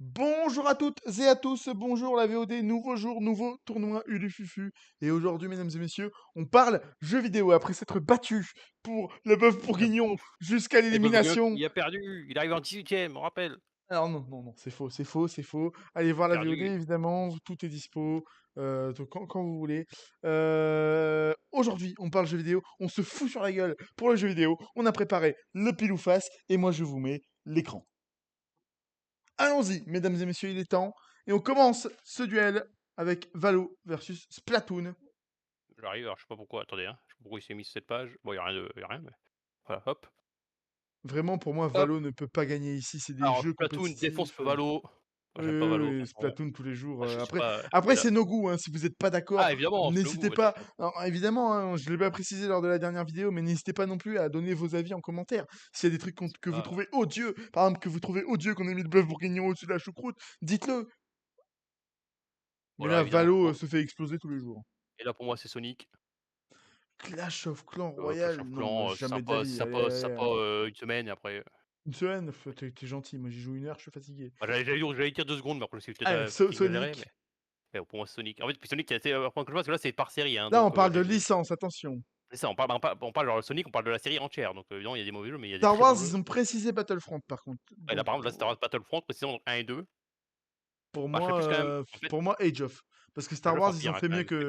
Bonjour à toutes et à tous, bonjour la VOD, nouveau jour, nouveau tournoi Ulufufu. Et aujourd'hui, mesdames et messieurs, on parle jeux vidéo après s'être battu pour le bœuf bourguignon Ouf! jusqu'à Et Bob Guillac, l'élimination. il a perdu, il arrive en 18e, on rappelle. Alors non, non, non, c'est faux, c'est faux, c'est faux. Allez voir la VOD, Perdu. évidemment, tout est dispo, donc quand vous voulez. Aujourd'hui, on parle jeux vidéo, on se fout sur la gueule pour le jeu vidéo. On a préparé le pile ou face, et moi je vous mets l'écran. Allons-y, mesdames et messieurs, il est temps. Et on commence ce duel avec Valo versus Splatoon. J'arrive, alors je sais pas pourquoi, attendez, hein, je sais pas pourquoi il s'est mis sur cette page. Bon, il y a rien, mais voilà, hop, Vraiment, pour moi, hop. Valo ne peut pas gagner ici. C'est des Alors jeux Splatoon défonce compétitifs. Valo. Moi, Oui, j'aime pas Valo, de oui, oui, toute façon. Splatoon tous les jours. Moi, je suis Après, pas après là c'est nos goûts. Hein. Si vous n'êtes pas ah d'accord, évidemment, c'est le n'hésitez goût, pas. attention. Alors, évidemment, hein, je l'ai pas précisé lors de la dernière vidéo, mais n'hésitez pas non plus à donner vos avis en commentaire. S'il y a des trucs C'est que vous pas trouvez odieux, par exemple, que vous trouvez odieux qu'on ait mis le bœuf bourguignon au-dessus de la choucroute, dites-le. Mais voilà, là, évidemment. Valo Bon, se fait exploser tous les jours. et là pour moi c'est Sonic. Clash of Clans Clash Royale, of non, Clans, c'est jamais de la sympa vie. Allez, allez, sympa, allez. une semaine et après, Une semaine? T'es gentil, moi j'y joue 1 heure, je suis fatigué. bah, j'allais dire 2 secondes, mais après c'est peut-être, Allez, peut-être exagéré, mais Sonic. pour moi c'est Sonic. En fait, puis Sonic, c'est, parce que là c'est par série, hein, Là, on donc parle de voilà, je licence, attention. c'est ça, on parle genre Sonic, on parle de la série entière, donc évidemment, il y a des mauvais jeux, mais il y a des Star très Wars, bons jeux. ils ont précisé Battlefront par contre. Et là, Donc par exemple, là, Star Wars Battlefront, précisément donc 1 et 2. Bah, je fais plus quand même, en fait, pour moi Age of. Parce que Age Star of Wars, ils ont Empires, hein, fait quand mieux même, c'est quand même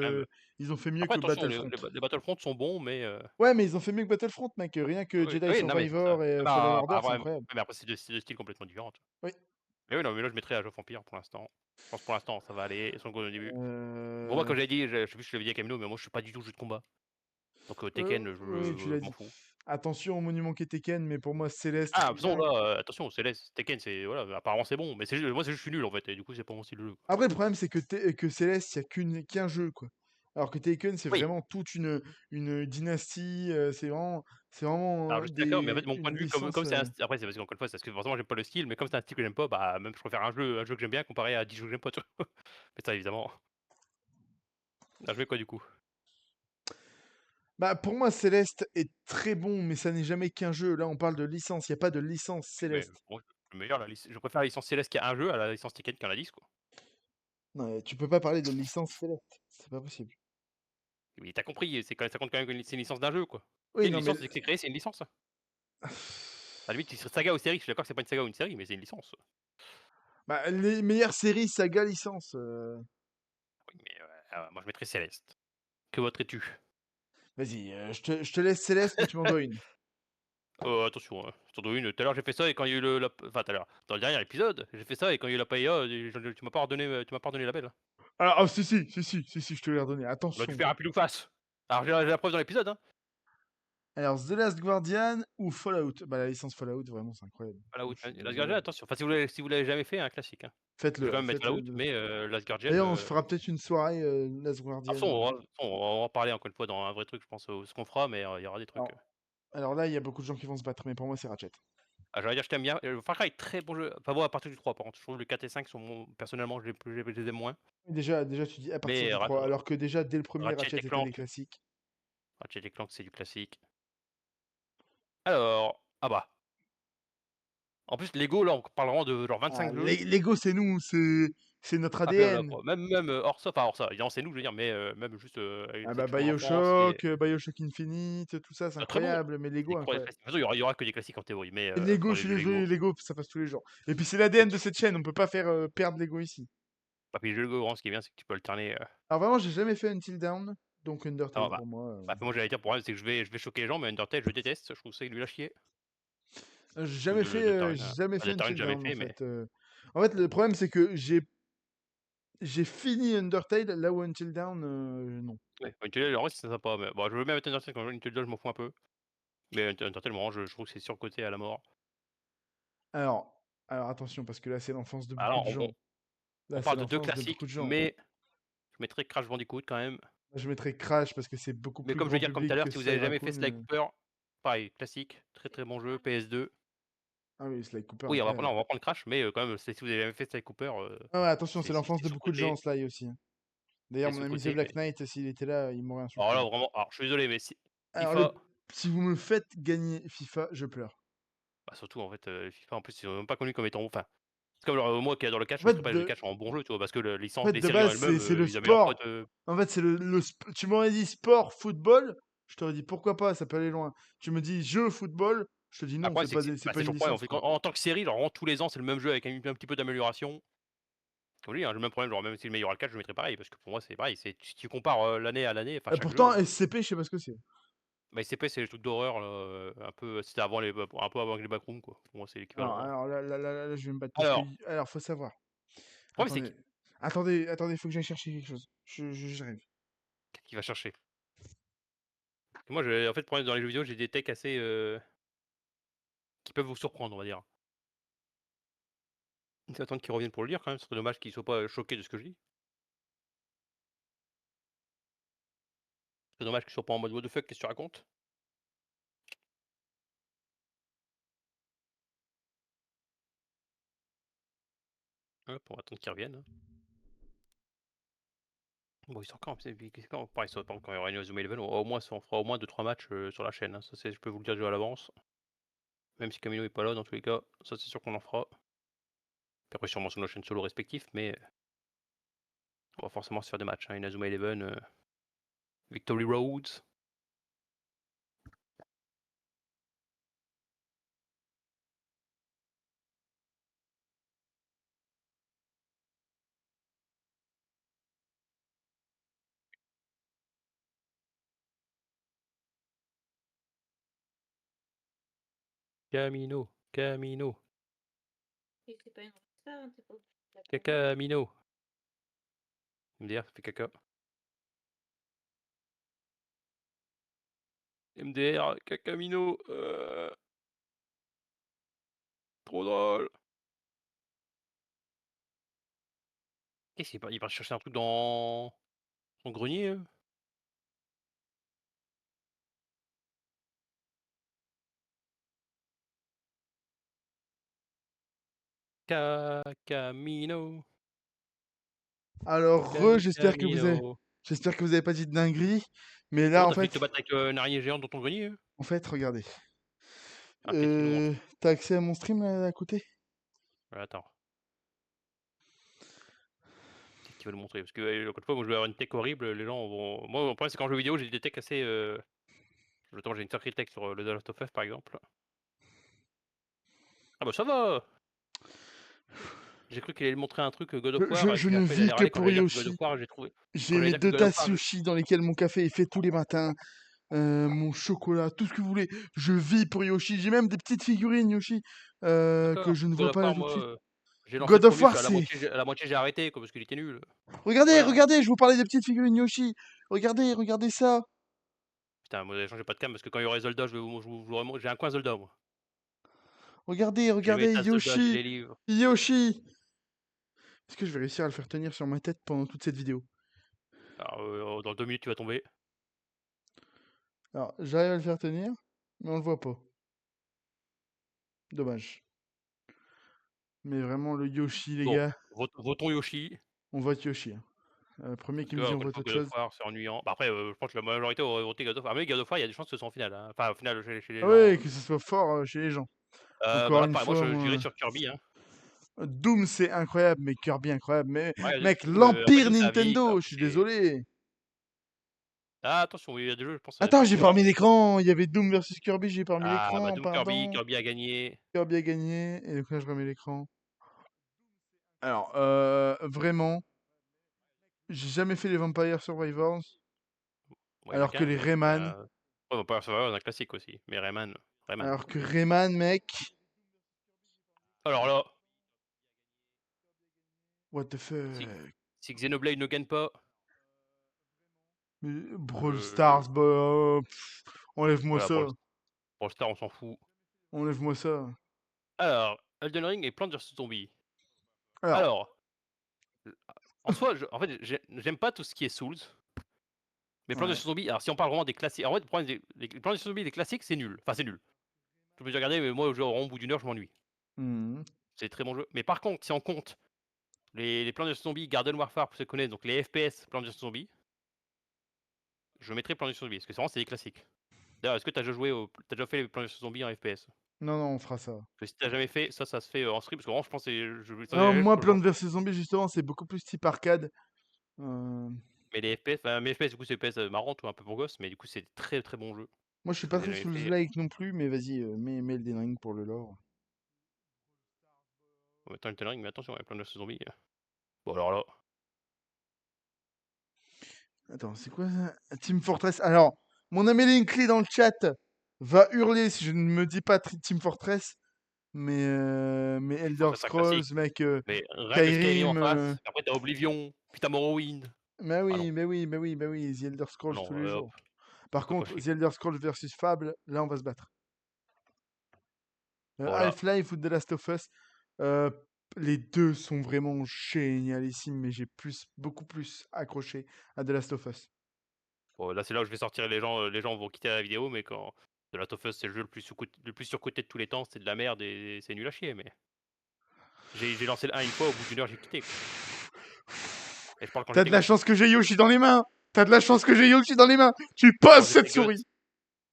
que après attention, Battlefront. les Battlefront sont bons, mais Ouais, mais ils ont fait mieux que Battlefront, mec. Rien que oui, Jedi oui, non, mais c'est ça. Survivor et Fallen Bah, Order, c'est après incroyable. mais après c'est 2 styles complètement différents, tu vois? Oui. Mais oui, non, mais là, je mettrais Age of Empires pour l'instant. Je pense pour l'instant, ça va aller, ils sont au début. Pour moi, Euh... comme j'avais dit, je sais plus si je l'avais dit à Camilo, mais moi, je suis pas du tout jeu de combat. Donc Tekken, oui, tu je l'as m'en dit. fous. Attention au monument qui est Tekken, mais pour moi, Céleste, Ah, de toute façon, rien. là, attention, Céleste, Tekken, c'est voilà, apparemment, c'est bon, mais c'est juste moi, c'est juste je suis nul, en fait et du coup, c'est pas mon style de jeu, quoi. Après, le problème, c'est que Céleste, il y a qu'un jeu, quoi. Alors que Taken, c'est Oui. vraiment toute une dynastie, c'est vraiment Alors je suis d'accord, mais en fait, mon point une de vue, comme licence. c'est un st après c'est parce qu'encore une fois, c'est parce que forcément j'aime pas le style, mais comme c'est un style que j'aime pas, bah, même je préfère un jeu que j'aime bien comparé à 10 jeux que j'aime pas, tu vois? Mais ça évidemment. Tu as joué quoi du coup? Bah, pour moi, Céleste est très bon, mais ça n'est jamais qu'un jeu. Là, on parle de licence, il y a pas de licence Oui, mais Céleste. pour moi, le meilleur je préfère la licence Céleste qui a un jeu à la licence Tekken qui en a 10 quoi. Non, tu peux pas parler de licence Céleste, c'est pas possible. Oui, tu as compris, ça compte quand même que c'est une licence d'un jeu, quoi. Tu sais, Oui, une non, mais licence, dès que c'est créé, c'est une licence. À la limite, tu serais saga ou série, je suis d'accord que c'est pas une saga ou une série, mais c'est une licence. bah, les meilleures séries saga licence, Oui, mais moi je mettrais Céleste. Que voterais-tu? vas-y, je te laisse Céleste, mais tu m'en dois une. Attention, j'en dois une. Tout à l'heure, j'ai fait ça et quand il y a eu le la enfin tout à l'heure, dans le dernier épisode, j'ai fait ça et quand il y a eu la paella, tu m'as pas redonné la belle, hein. Alors, ah, si, si, si, si, si, si, je te l'ai redonné, On aurait dû attention. faire un pile ou face. Alors j'ai la preuve dans l'épisode, hein. Alors, The Last Guardian ou Fallout? Bah, la licence Fallout, vraiment, c'est incroyable. Fallout, Moi, je suis Last Guardian, désolé. attention. Enfin, si vous l'avez jamais fait, un classique, hein. Je vais quand Faites-le, même mettre faites-le. Fallout, mais Last Guardian, D'ailleurs, on se fera peut-être une soirée Last de toute Guardian. façon, on va en parler encore une fois dans un vrai truc, je pense, ce qu'on fera, mais il y aura des trucs, Alors, alors là, il y a beaucoup de gens qui vont se battre, mais pour moi, c'est Ratchet. ah, j'allais dire je t'aime bien, Far Cry, très bon jeu. Enfin bon, à partir du 3 par contre. Je trouve le 4 et 5 personnellement, je les aime moins. Déjà, tu dis à partir Mais du 3, alors que déjà, dès le premier, Ratchet Ratchet et était des Clank classiques. Ratchet et Clank, c'est du classique. Alors, ah bah, en plus Lego là, on parle vraiment de genre Ah, 25 jeux. Lego, c'est nous, c'est notre Ah puis là ADN. quoi, même, hors ça, évidemment c'est nous je veux dire, mais même juste, avec Ah les bah, trucs de mon enfance, les Bioshock Infinite, tout ça, c'est très bon, incroyable, mais les Lego, 3 des incroyable. classiques. De toute façon, il y aura que des classiques en théorie, mais Lego, pour je les suis jeux désolé, Lego, Lego, ça passe tous les jours. Et puis, c'est c'est l'ADN de tout. cette chaîne, on peut pas faire perdre Lego ici. Bah puis les jeux Lego, vraiment ce qui est bien, c'est que tu peux alterner, Alors, vraiment, j'ai jamais fait Until Dawn, donc ah Undertale bah pour moi. moi j'allais dire pour moi, c'est que je vais choquer les gens, mais Undertale je déteste, je trouve ça nul à chier. J'ai Ou jamais fait, Deltarune, j'ai jamais fait Deltarune Until j'ai jamais Dawn, en fait, mais fait. En fait, le problème, c'est que j'ai fini Undertale, là où Until Dawn, non. ouais, Until en vrai c'est sympa, mais bon je veux bien mettre Undertale quand je joue Until Dawn, je m'en fous un peu. Mais Undertale vraiment je trouve que c'est surcoté à la mort. Alors, alors attention, parce que là, c'est l'enfance de beaucoup de Alors gens. on Là, c'est parle de 2 l'enfance de beaucoup classiques, de gens. mais je mettrais Crash Bandicoot quand même. Je mettrais Crash parce que c'est beaucoup Mais plus comme je vais grand dire comme tout à public l'heure, que si vous avez Sly jamais fait Raccoon. Sly Cooper, pareil, classique, très, très bon jeu, PS2. Ah oui, Sly Cooper, Oui, incroyable. on va prendre Crash, mais quand même, c'est si vous avez jamais fait Sly Cooper, Ah ouais, attention, c'est l'enfance c'est de beaucoup de gens, surcoté, Sly aussi, hein. D'ailleurs, mon ami The mais Black Knight, s'il était là, il m'aurait alors là, insulté. vraiment alors je suis désolé, mais si Alors, FIFA, si vous me faites gagner FIFA, je pleure. bah, surtout en fait, FIFA en plus, ils sont même pas connus comme étant enfin, C'est comme genre, moi qui adore le catch, En je mettrais fait, pas le catch en bon jeu, tu vois? Parce que le en licence fait, les de séries en base, elles-mêmes, c'est le ils améliorent pas sport. de En fait, c'est tu m'aurais dit sport, football, je t'aurais dit pourquoi pas, ça peut aller loin. Tu me dis jeu, football, je te dis non, après c'est que c'est bah, pas c'est une toujours pareil, en licence, fait, quoi. en tant que série, genre vraiment tous les ans, c'est le même jeu avec un petit peu d'amélioration. Comme je dis, hein, j'ai le même problème, genre même si le meilleur a le catch, je le mettrais pareil parce que pour moi, c'est pareil, c'est tu compares, l'année à l'année, enfin Et chaque jeu, pourtant, SCP, je sais pas ce que c'est. bah, SCP, c'est les trucs d'horreur là, un peu c'était avant les un peu avant les backrooms quoi. Pour moi, c'est l'équivalent, hein. Alors là, je vais me battre parce que Alors, alors faut savoir. le problème c'est Attendez, attendez, faut que j'aille chercher quelque chose. J'arrive. qu'est-ce qu'il va chercher? Moi, j'ai en fait, le problème dans les jeux vidéo, j'ai des techs assez, qui peuvent vous surprendre, on va dire. Il faut attendre qu'ils reviennent pour le lire quand même, ce serait dommage qu'ils soient pas, choqués de ce que je dis. C'est dommage qu'ils soient pas en mode: «What the fuck, qu'est-ce que tu racontes?» Hop, on va attendre qu'ils reviennent, hein. Bon, ils sont quand? C'est quand? Pareil, ça dépend quand il y aura une Zoom Eleven, on fera au moins 2-3 matchs, sur la chaîne, hein. Ça, c'est je peux vous le dire déjà à l'avance. Même si Camilo est pas là, dans tous les cas, ça, c'est sûr qu'on en fera. Puis après, sûrement sur nos chaînes solo respectifs, mais on va forcément se faire des matchs, hein. Inazuma Eleven, Victory Roads. Camino, Camino, Et c'est pas une ça, hein, tu pas obligé de la prendre. Cacamino. MDR, ça fait caca. MDR, Cacamino, trop drôle. Qu'est-ce qu'il part chercher un truc dans son grenier, Cacamino, Alors, Camino. j'espère que vous avez pas dit de dinguerie, mais C'est là, bon, tu fini de te battre avec, une araignée géante dans ton grenier, en fait, regardez. Ah, peut-être qu'il nous montre. Tu accès à mon stream là, à côté? Attends, peut-être qu'il va nous montrer parce que, encore une fois, moi je vais avoir une tech horrible, les gens vont moi, mon problème, c'est qu'en jeu vidéo, j'ai des techs assez, notamment j'ai une sacrée tech sur, le The Last of Us, par exemple. Ah bah, ça va! J'ai cru qu'il allait montrer un truc, God of War et Je puis ne après il vis allait que râler quand pour j'allais dire que God of Yoshi. War, j'ai trouvé quand J'ai j'allais mes dire que 2 God of tasses War, Yoshi dans lesquelles mon café est fait tous les matins, mon chocolat, tout ce que vous voulez. Je vis pour Yoshi. J'ai même des petites figurines Yoshi, que d'accord, je ne God vois of pas là War, tout de moi, suite. j'ai lancé le God of premier, je War, suis c'est à la moitié j'ai arrêté quoi parce qu'il était nul. regardez, Voilà. regardez, je vous parlais des petites figurines Yoshi. Regardez, regardez ça. Putain, moi, j'ai pas de cam parce que quand il y aurait Zelda, je vous l'aurais j'ai un coin Zelda, moi. Regardez, J'ai mes regardez, tasses Zelda, j'ai Yoshi. les livres. Yoshi. Est-ce que je vais réussir à le faire tenir sur ma tête pendant toute cette vidéo? Alors, dans 2 minutes, tu vas tomber. Alors, j'arrive à le faire tenir, mais on le voit pas. Dommage. Mais vraiment, le Yoshi, les Bon, gars, votons Yoshi. on vote Yoshi, hein. Premier Parce qui que, me dit on encore une vote fois, autre God of chose. War, c'est ennuyant. Bah, après, je pense que la majorité aurait voté God of War. Mais God of War, il y a des chances que ce soit en finale, hein. Enfin, au final, chez les Ah gens, ouais, que ce soit fort chez les gens. bah, Encore là, une pareil, moi, fois, j'irais moi, sur Kirby, hein. Doom, c'est incroyable, mais Kirby, incroyable. Mais Ouais, mec, Doom, après l'Empire Doom, ça a vieilli, quoi. Nintendo, je Après, suis c'est désolé. ah, attention, il y a des jeux, je pense, ça va Attends, être j'ai pas remis compliqué. l'écran. Il y avait Doom versus Kirby, j'ai pas remis Ah, bah, l'écran, Doom Kirby, pardon. Kirby a gagné. Kirby a gagné, et donc là, je remets l'écran. Alors, vraiment, j'ai jamais fait les Vampire Survivors, Ouais, alors que chacun, les mais c'est Rayman, un ouais, Vampire Survivors, un classique aussi. Mais Rayman. alors que Rayman, mec, Alors là, what the si fuck. si Xenoblade ne gagne pas, Brawl je Stars, bah, enlève-moi voilà, ça. Brawl Stars, on s'en fout. Enlève-moi ça. Alors, Elden Ring et Plants vs Zombies. Alors, Alors, en soi, en fait, j'aime pas tout ce qui est Souls, mais Plants vs ouais. Zombies, alors si on parle vraiment des classiques, en fait, le problème les Plants vs Zombies, les classiques, c'est nul. Enfin, c'est nul. Je peux dire, regarder, mais moi, au bout d'une heure, je m'ennuie. Mhm. C'est des très bon jeu. Mais par contre, si on compte les Plants vs Zombies, Garden Warfare, pour ceux qui connaissent, donc les FPS Plants vs Zombies, je mettrais Plants vs Zombies, parce que c'est vraiment, c'est des classiques. D'ailleurs, est-ce que tu as déjà joué t'as déjà fait les Plants vs Zombies en FPS? Non, non, on fera ça. Que si t'as jamais fait, ça se fait en stream. Parce que vraiment, je pense que Non, moi, je Plants vs Zombies, justement, c'est beaucoup plus type arcade. Mais les FPS, enfin, mes FPS, du coup, c'est FPS marrant, un peu pour gosse, mais du coup, c'est très très bon jeu. Moi, je suis Je pas les ai très jamais sous fait. like non plus, mais vas-y, mets Elden Ring pour le lore. En même temps, Elden Ring, mais attention, il y a plein de zombies. Bon, alors là, Attends, c'est quoi ça? Team Fortress. Alors, mon ami Linkly dans le chat va hurler si je ne me dis pas Team Fortress, mais Elder Fortress, c'est un Scrolls, classique. mec, Mais rien que Skyrim en Skyrim. face, après t'as Oblivion, puis t'as Morrowind. Bah Ah non, oui, bah oui, bah oui, bah oui, The Elder Scrolls tous non, les hop, jours. Par fais pas contre, chier. The Elder Scrolls versus Fable, là, on va se battre. Voilà. Half-Life ou The Last of Us, euh, les deux sont vraiment génialissimes, mais j'ai beaucoup plus accroché à The Last of Us. Bon, là, c'est là où je vais sortir les gens vont quitter la vidéo, mais quand The Last of Us, c'est le jeu le plus surcoté de tous les temps, c'est de la merde et c'est nul à chier, mais j'ai lancé le 1 une fois, au bout d'une heure, j'ai quitté, quoi. Et je parle quand T'as j'étais de la gosse. chance que j'ai Yoshi dans les mains. T'as de la chance que j'ai Yoshi dans les mains. Tu Quand passes cette j'étais gosse, souris.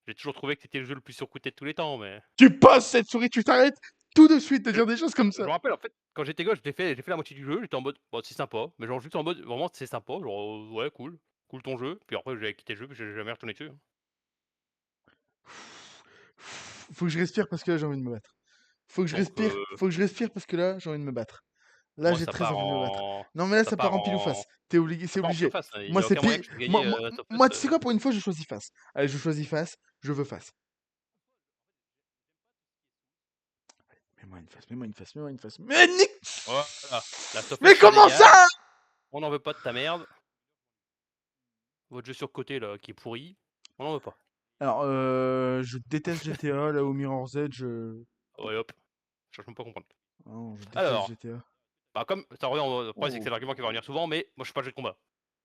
j'ai toujours trouvé que c'était le jeu le plus surcoté de tous les temps, mais Tu passes cette souris. Tu t'arrêtes tout de suite de dire des choses comme je ça. me rappelle, en fait, quand j'étais gosse, j'ai fait la moitié du jeu, j'étais en mode, bon, c'est sympa, mais genre juste en mode, vraiment, c'est sympa, genre, ouais, cool ton jeu. Puis après, j'ai quitté le jeu, puis j'ai jamais retourné dessus. Faut que je respire parce que là j'ai envie de me battre. Faut que je Donc, respire. Faut que je respire parce que là j'ai envie de me battre. Là moi, j'ai très envie de me battre. Non mais là ça ça part part en pile ou face. en, T'es obligé, ça c'est part en pile ou obligé. face, hein. Il Moi y a c'est aucun moyen pile. que je peux gagner Last of Us. Moi tu sais quoi, pour une fois je choisis face. Allez, je choisis face. Je veux face. Mets-moi une face. Mets-moi une face. Mets-moi une face. Mais Nick. Voilà. Last of Us, Mais ça comment dégage. ça? On n'en veut pas de ta merde. Votre jeu surcoté, là, qui est pourri, on n'en veut pas. Alors, je déteste GTA, là, au Mirror's Edge. Ouais, hop, je cherche même pas à comprendre. Non, je déteste Alors, GTA. bah, comme ça revient, le problème, c'est que Oh. c'est l'argument qui va revenir souvent, mais moi, je suis pas le jeu de combat.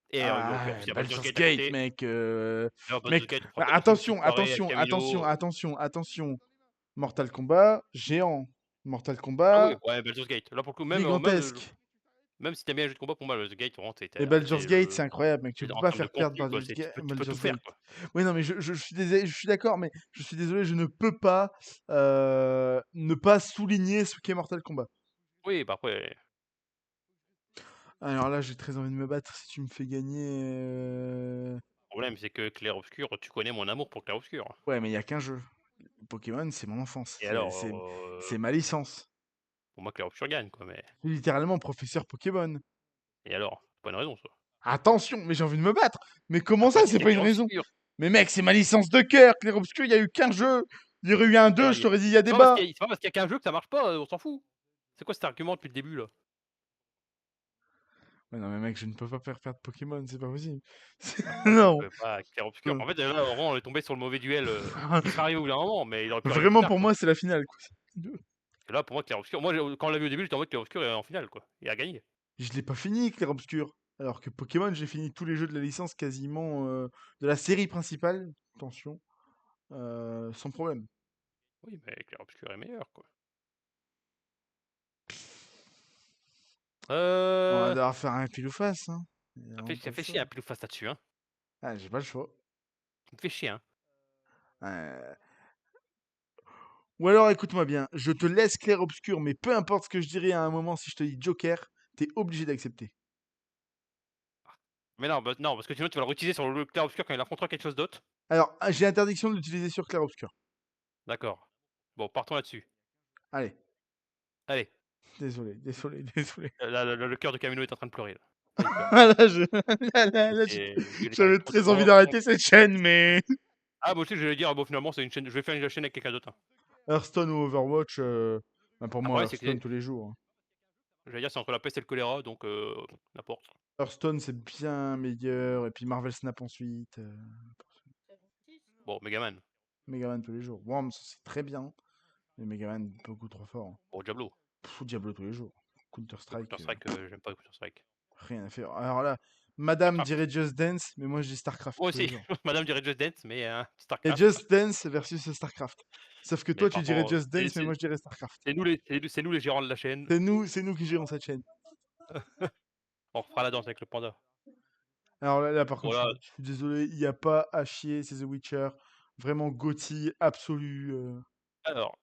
Et en plus, il y a Baldur's Baldur's Gate à Gate, côté. mec. Là, Baldur's Mec, Gate, on fera bah, peut-être aussi une petite attention, soirée avec attention, attention, Camino. attention, attention. Mortal Kombat, géant. Mortal Ah oui, Kombat, ouais, Baldur's Gate. Là, pour le coup, gigantesque. même si t'aimes bien les jeux de combat, pour moi, Baldur's Gate, vraiment, Et en fait, Baldur's c'est Gate, le. c'est incroyable, mec. Tu peux En pas termes de faire perdre contenu, quoi, tu peux tout Baldur's faire, Gate. quoi. Oui, non, mais je suis désolé, je suis d'accord, mais je suis désolé, je ne peux pas ne pas souligner ce qu'est Mortal Kombat. Oui, bah après, Alors là, j'ai très envie de me battre si tu me fais gagner. le problème, c'est que Clair Obscur, tu connais mon amour pour Clair Obscur. Ouais, mais il y a qu'un jeu. Pokémon, c'est mon enfance. Et alors, C'est ma licence. pour moi, Clair Obscur gagne, quoi, mais. Je suis littéralement professeur Pokémon. Et alors, c'est pas une raison, ça. Attention, mais j'ai envie de me battre. Mais comment T'as pas ça, dit c'est que pas une Clair raison? Obscur. Mais mec, c'est ma licence de cœur. Clair Obscur, il y a eu qu'un jeu. Il y aurait eu un 2, Alors, je t'aurais dit, il y a c'est pas parce débat. c'est pas parce qu'il y a qu'un jeu que ça marche pas, on s'en fout. C'est quoi cet argument depuis le début, là? Mais non, mais mec, je ne peux pas faire perdre Pokémon, c'est pas possible. Ah, tu Non. peux pas, Clair Obscur. Non. En fait, là, vraiment, on est tombé sur le mauvais duel, qui serait arrivé au bout d'un moment, mais il aurait pu arriver plus Vraiment, tard, pour quoi. moi, c'est la finale, quoi. Et là, pour moi, Clair Obscur, moi, quand on l'a vu au début, j'étais en mode Clair Obscur est en finale, quoi. Il a gagné. Je l'ai pas fini, Clair Obscur. Alors que Pokémon, j'ai fini tous les jeux de la licence quasiment de la série principale. Attention. Sans problème. Oui, mais Clair Obscur est meilleur, quoi. On va devoir faire un pile ou face. Hein. Ça fait chier un peu face là-dessus, hein. Ah, j'ai pas le choix. Ça me fait chier, hein. Euh, Ou alors, écoute-moi bien, je te laisse clair-obscur, mais peu importe ce que je dirai à un moment, si je te dis Joker, t'es obligé d'accepter. Mais non, bah, non, parce que sinon, tu vas le réutiliser sur le Clair Obscur quand il affrontera quelque chose d'autre. Alors, j'ai interdiction de l'utiliser sur clair-obscur. D'accord. Bon, partons là-dessus. Allez, Allez. désolé, désolé, désolé. Là, le cœur de Camino est en train de pleurer, là. Là, il pleure. Ah, là, Il est j'avais trop très envie fort. d'arrêter cette chaîne, mais... Ah, moi aussi, j'allais dire, bon, finalement, c'est une chaîne. Je vais faire une chaîne avec quelqu'un d'autre, hein. Hearthstone ou Overwatch, bah, pour moi, Après, c'est Hearthstone que tous les jours. Hein. j'allais dire, c'est entre la peste et le choléra, donc n'importe. Hearthstone, c'est bien meilleur, et puis Marvel Snap ensuite. Bon, Megaman. Megaman tous les jours. Worms, c'est très bien, mais Megaman, beaucoup trop fort. Hein. Bon, Diablo. Diablo tous les jours. Counter-Strike. Counter-Strike, j'aime pas Counter-Strike. Rien à faire. Alors là, Madame dirait Just Dance, mais moi je dis StarCraft Moi tous les aussi, jours. madame dirait Just Dance, mais Et StarCraft. Just Dance versus StarCraft. Sauf que Mais toi tu par dirais contre, Just Dance, mais moi je dirais StarCraft. c'est nous les gérants de la chaîne. C'est nous qui gérons cette chaîne. On refera la danse avec le panda. Alors là par contre, Voilà. je suis désolé, il n'y a pas à chier, c'est The Witcher. Vraiment GOTY absolu. Alors,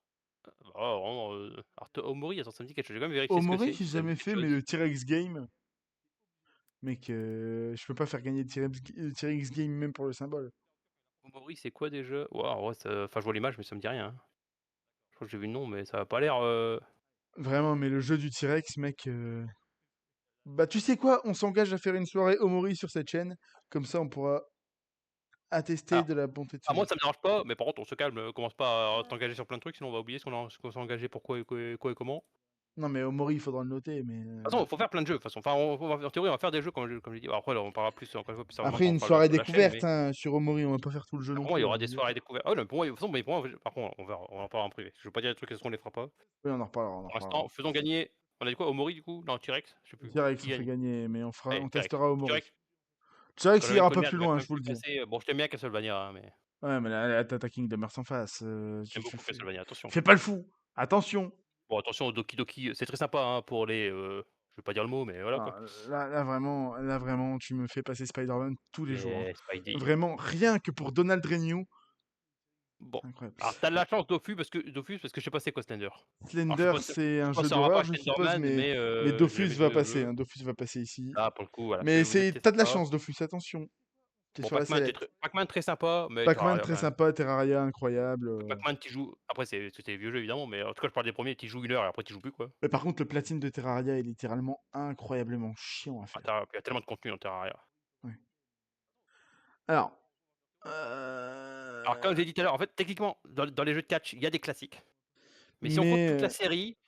Oh, vraiment, alors Omori, attends, ça me dit quelque chose. J'ai quand même vérifié ce que Omori, c'est, j'ai ça me dit jamais quelque fait, mais chose. le T-Rex Game, mec, je peux pas faire gagner le T-Rex Game même pour le symbole. Omori, c'est quoi déjà? Waouh, ouais, ça enfin, je vois l'image, mais ça me dit rien, hein. Je crois que j'ai vu le nom, mais ça a pas l'air, Vraiment, mais le jeu du T-Rex, mec. Bah, tu sais quoi? On s'engage à faire une soirée Omori sur cette chaîne. Comme ça, on pourra attester alors, de la bonté de ce moi, jeu. ça me dérange pas, mais par contre, on se calme, commence pas à t'engager sur plein de trucs, sinon on va oublier ce qu'on s'est engagé, pourquoi et comment. Non, mais Omori, il faudra le noter. Mais De toute façon, faut faire plein de jeux, de toute façon. Enfin, en théorie, on va faire des jeux comme j'ai dit. Bon, après, là, on parlera plus, encore une fois, plus sérieusement après, quand on une fera soirée la chaîne, découverte mais hein, sur Omori, on va pas faire tout le jeu non pour moi, il y plus. Hein, aura je des veux dire. soirées découvertes. Ah non, pour moi, de toute façon, mais pour moi, par contre, on verra, on en parlera en privé. Je veux pas dire des trucs, est-ce qu'on les fera pas. Oui, on en reparlera, on en Pour reparlera. l'instant, faisons gagner. On a dit quoi? Omori, du coup? Non, T-Rex? Je sais plus. T-Rex, Qui on fait gagne? gagner, mais Allez, on T-Rex. testera Omori. T-Rex, T-Rex, il Colonel ira pas Conner, plus il m'a loin, quand je même vous le fait dis. passer. Bon, je t'aime bien Castlevania, hein, mais Ouais, mais là, t'as Kingdom Hearts en face. j'aime beaucoup Castlevania, attention. Fais pas le fou. Attention. Bon, attention au Doki Doki, c'est très sympa hein, pour les. Je vais pas dire le mot, mais voilà Ah, quoi. là, vraiment, tu me fais passer Spider-Man tous les jours. Hein. Les Spidey. Vraiment, rien que pour Donald Renew. Bon. Incroyable. Alors, t'as de la chance, Dofus, parce que je sais pas c'est quoi Slender. Alors, Slender, c'est je un pense que jeu ça aura pas d'horreur, à je suppose, Slenderman, mais mais j'ai Dofus jamais va joué au passer. jeu. Hein, Dofus va passer ici. Là, pour le coup, voilà, Mais vous êtes t'as de la sympa. chance, Dofus, attention. T'es Bon, sur la sellette. Pac-Man très sympa, mais Pac-Man, Terraria très quand même. sympa. Terraria, incroyable. Pac-Man, tu joues. Après, c'était des vieux jeux évidemment, mais en tout cas, je parle des premiers, tu joues 1 heure et après, tu joues plus quoi. Mais par contre, le platine de Terraria est littéralement incroyablement chiant à Ah, faire. il y a tellement de contenu dans Terraria. Ouais. Alors. Alors, comme j'ai dit tout à l'heure, en fait, techniquement, dans les jeux de catch, il y a des classiques. Mais si on compte Mais toute la série,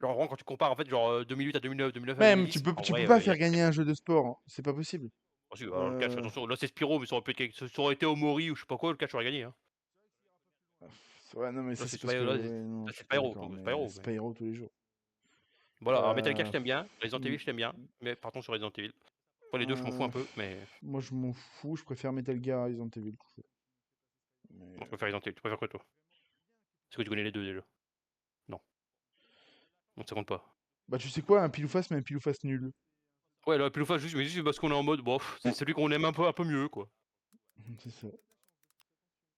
genre vraiment quand tu compares en fait genre 2008 à 2009 à même, 2010, en tu peux vrai, pas il y a faire très gagner peu. un jeu de sport. Hein. C'est pas possible. Oh si, alors le catch, Euh, attention, là c'est Spyro, mais ça aurait pu être ça aurait été Omori ou je sais pas quoi, le catch aurait gagné, hein. Ouais, non, mais Là ça, c'est c'est parce que. Spyro, Ouais, non, je suis pas Spyro, d'accord. Mais Spyro, mais Spyro tous les jours. voilà, alors Metal Gear Euh, je t'aime bien, Resident mm, Evil je t'aime bien, mais partons sur Resident Evil. Après les deux je m'en fous euh, un peu, mais moi, je m'en fous. Je préfère Metal Gear à Resident Evil. moi Mais, je préfère Resident Evil. Tu préfères quoi toi? Est-ce que tu connais les deux déjà? Non, donc ça compte pas. bah, tu sais quoi, un pile ou face, mais un pile ou face nul. Ouais, là, Pilou juste, mais juste parce qu'on est en mode, bof, c'est celui qu'on aime un peu mieux quoi. C'est ça.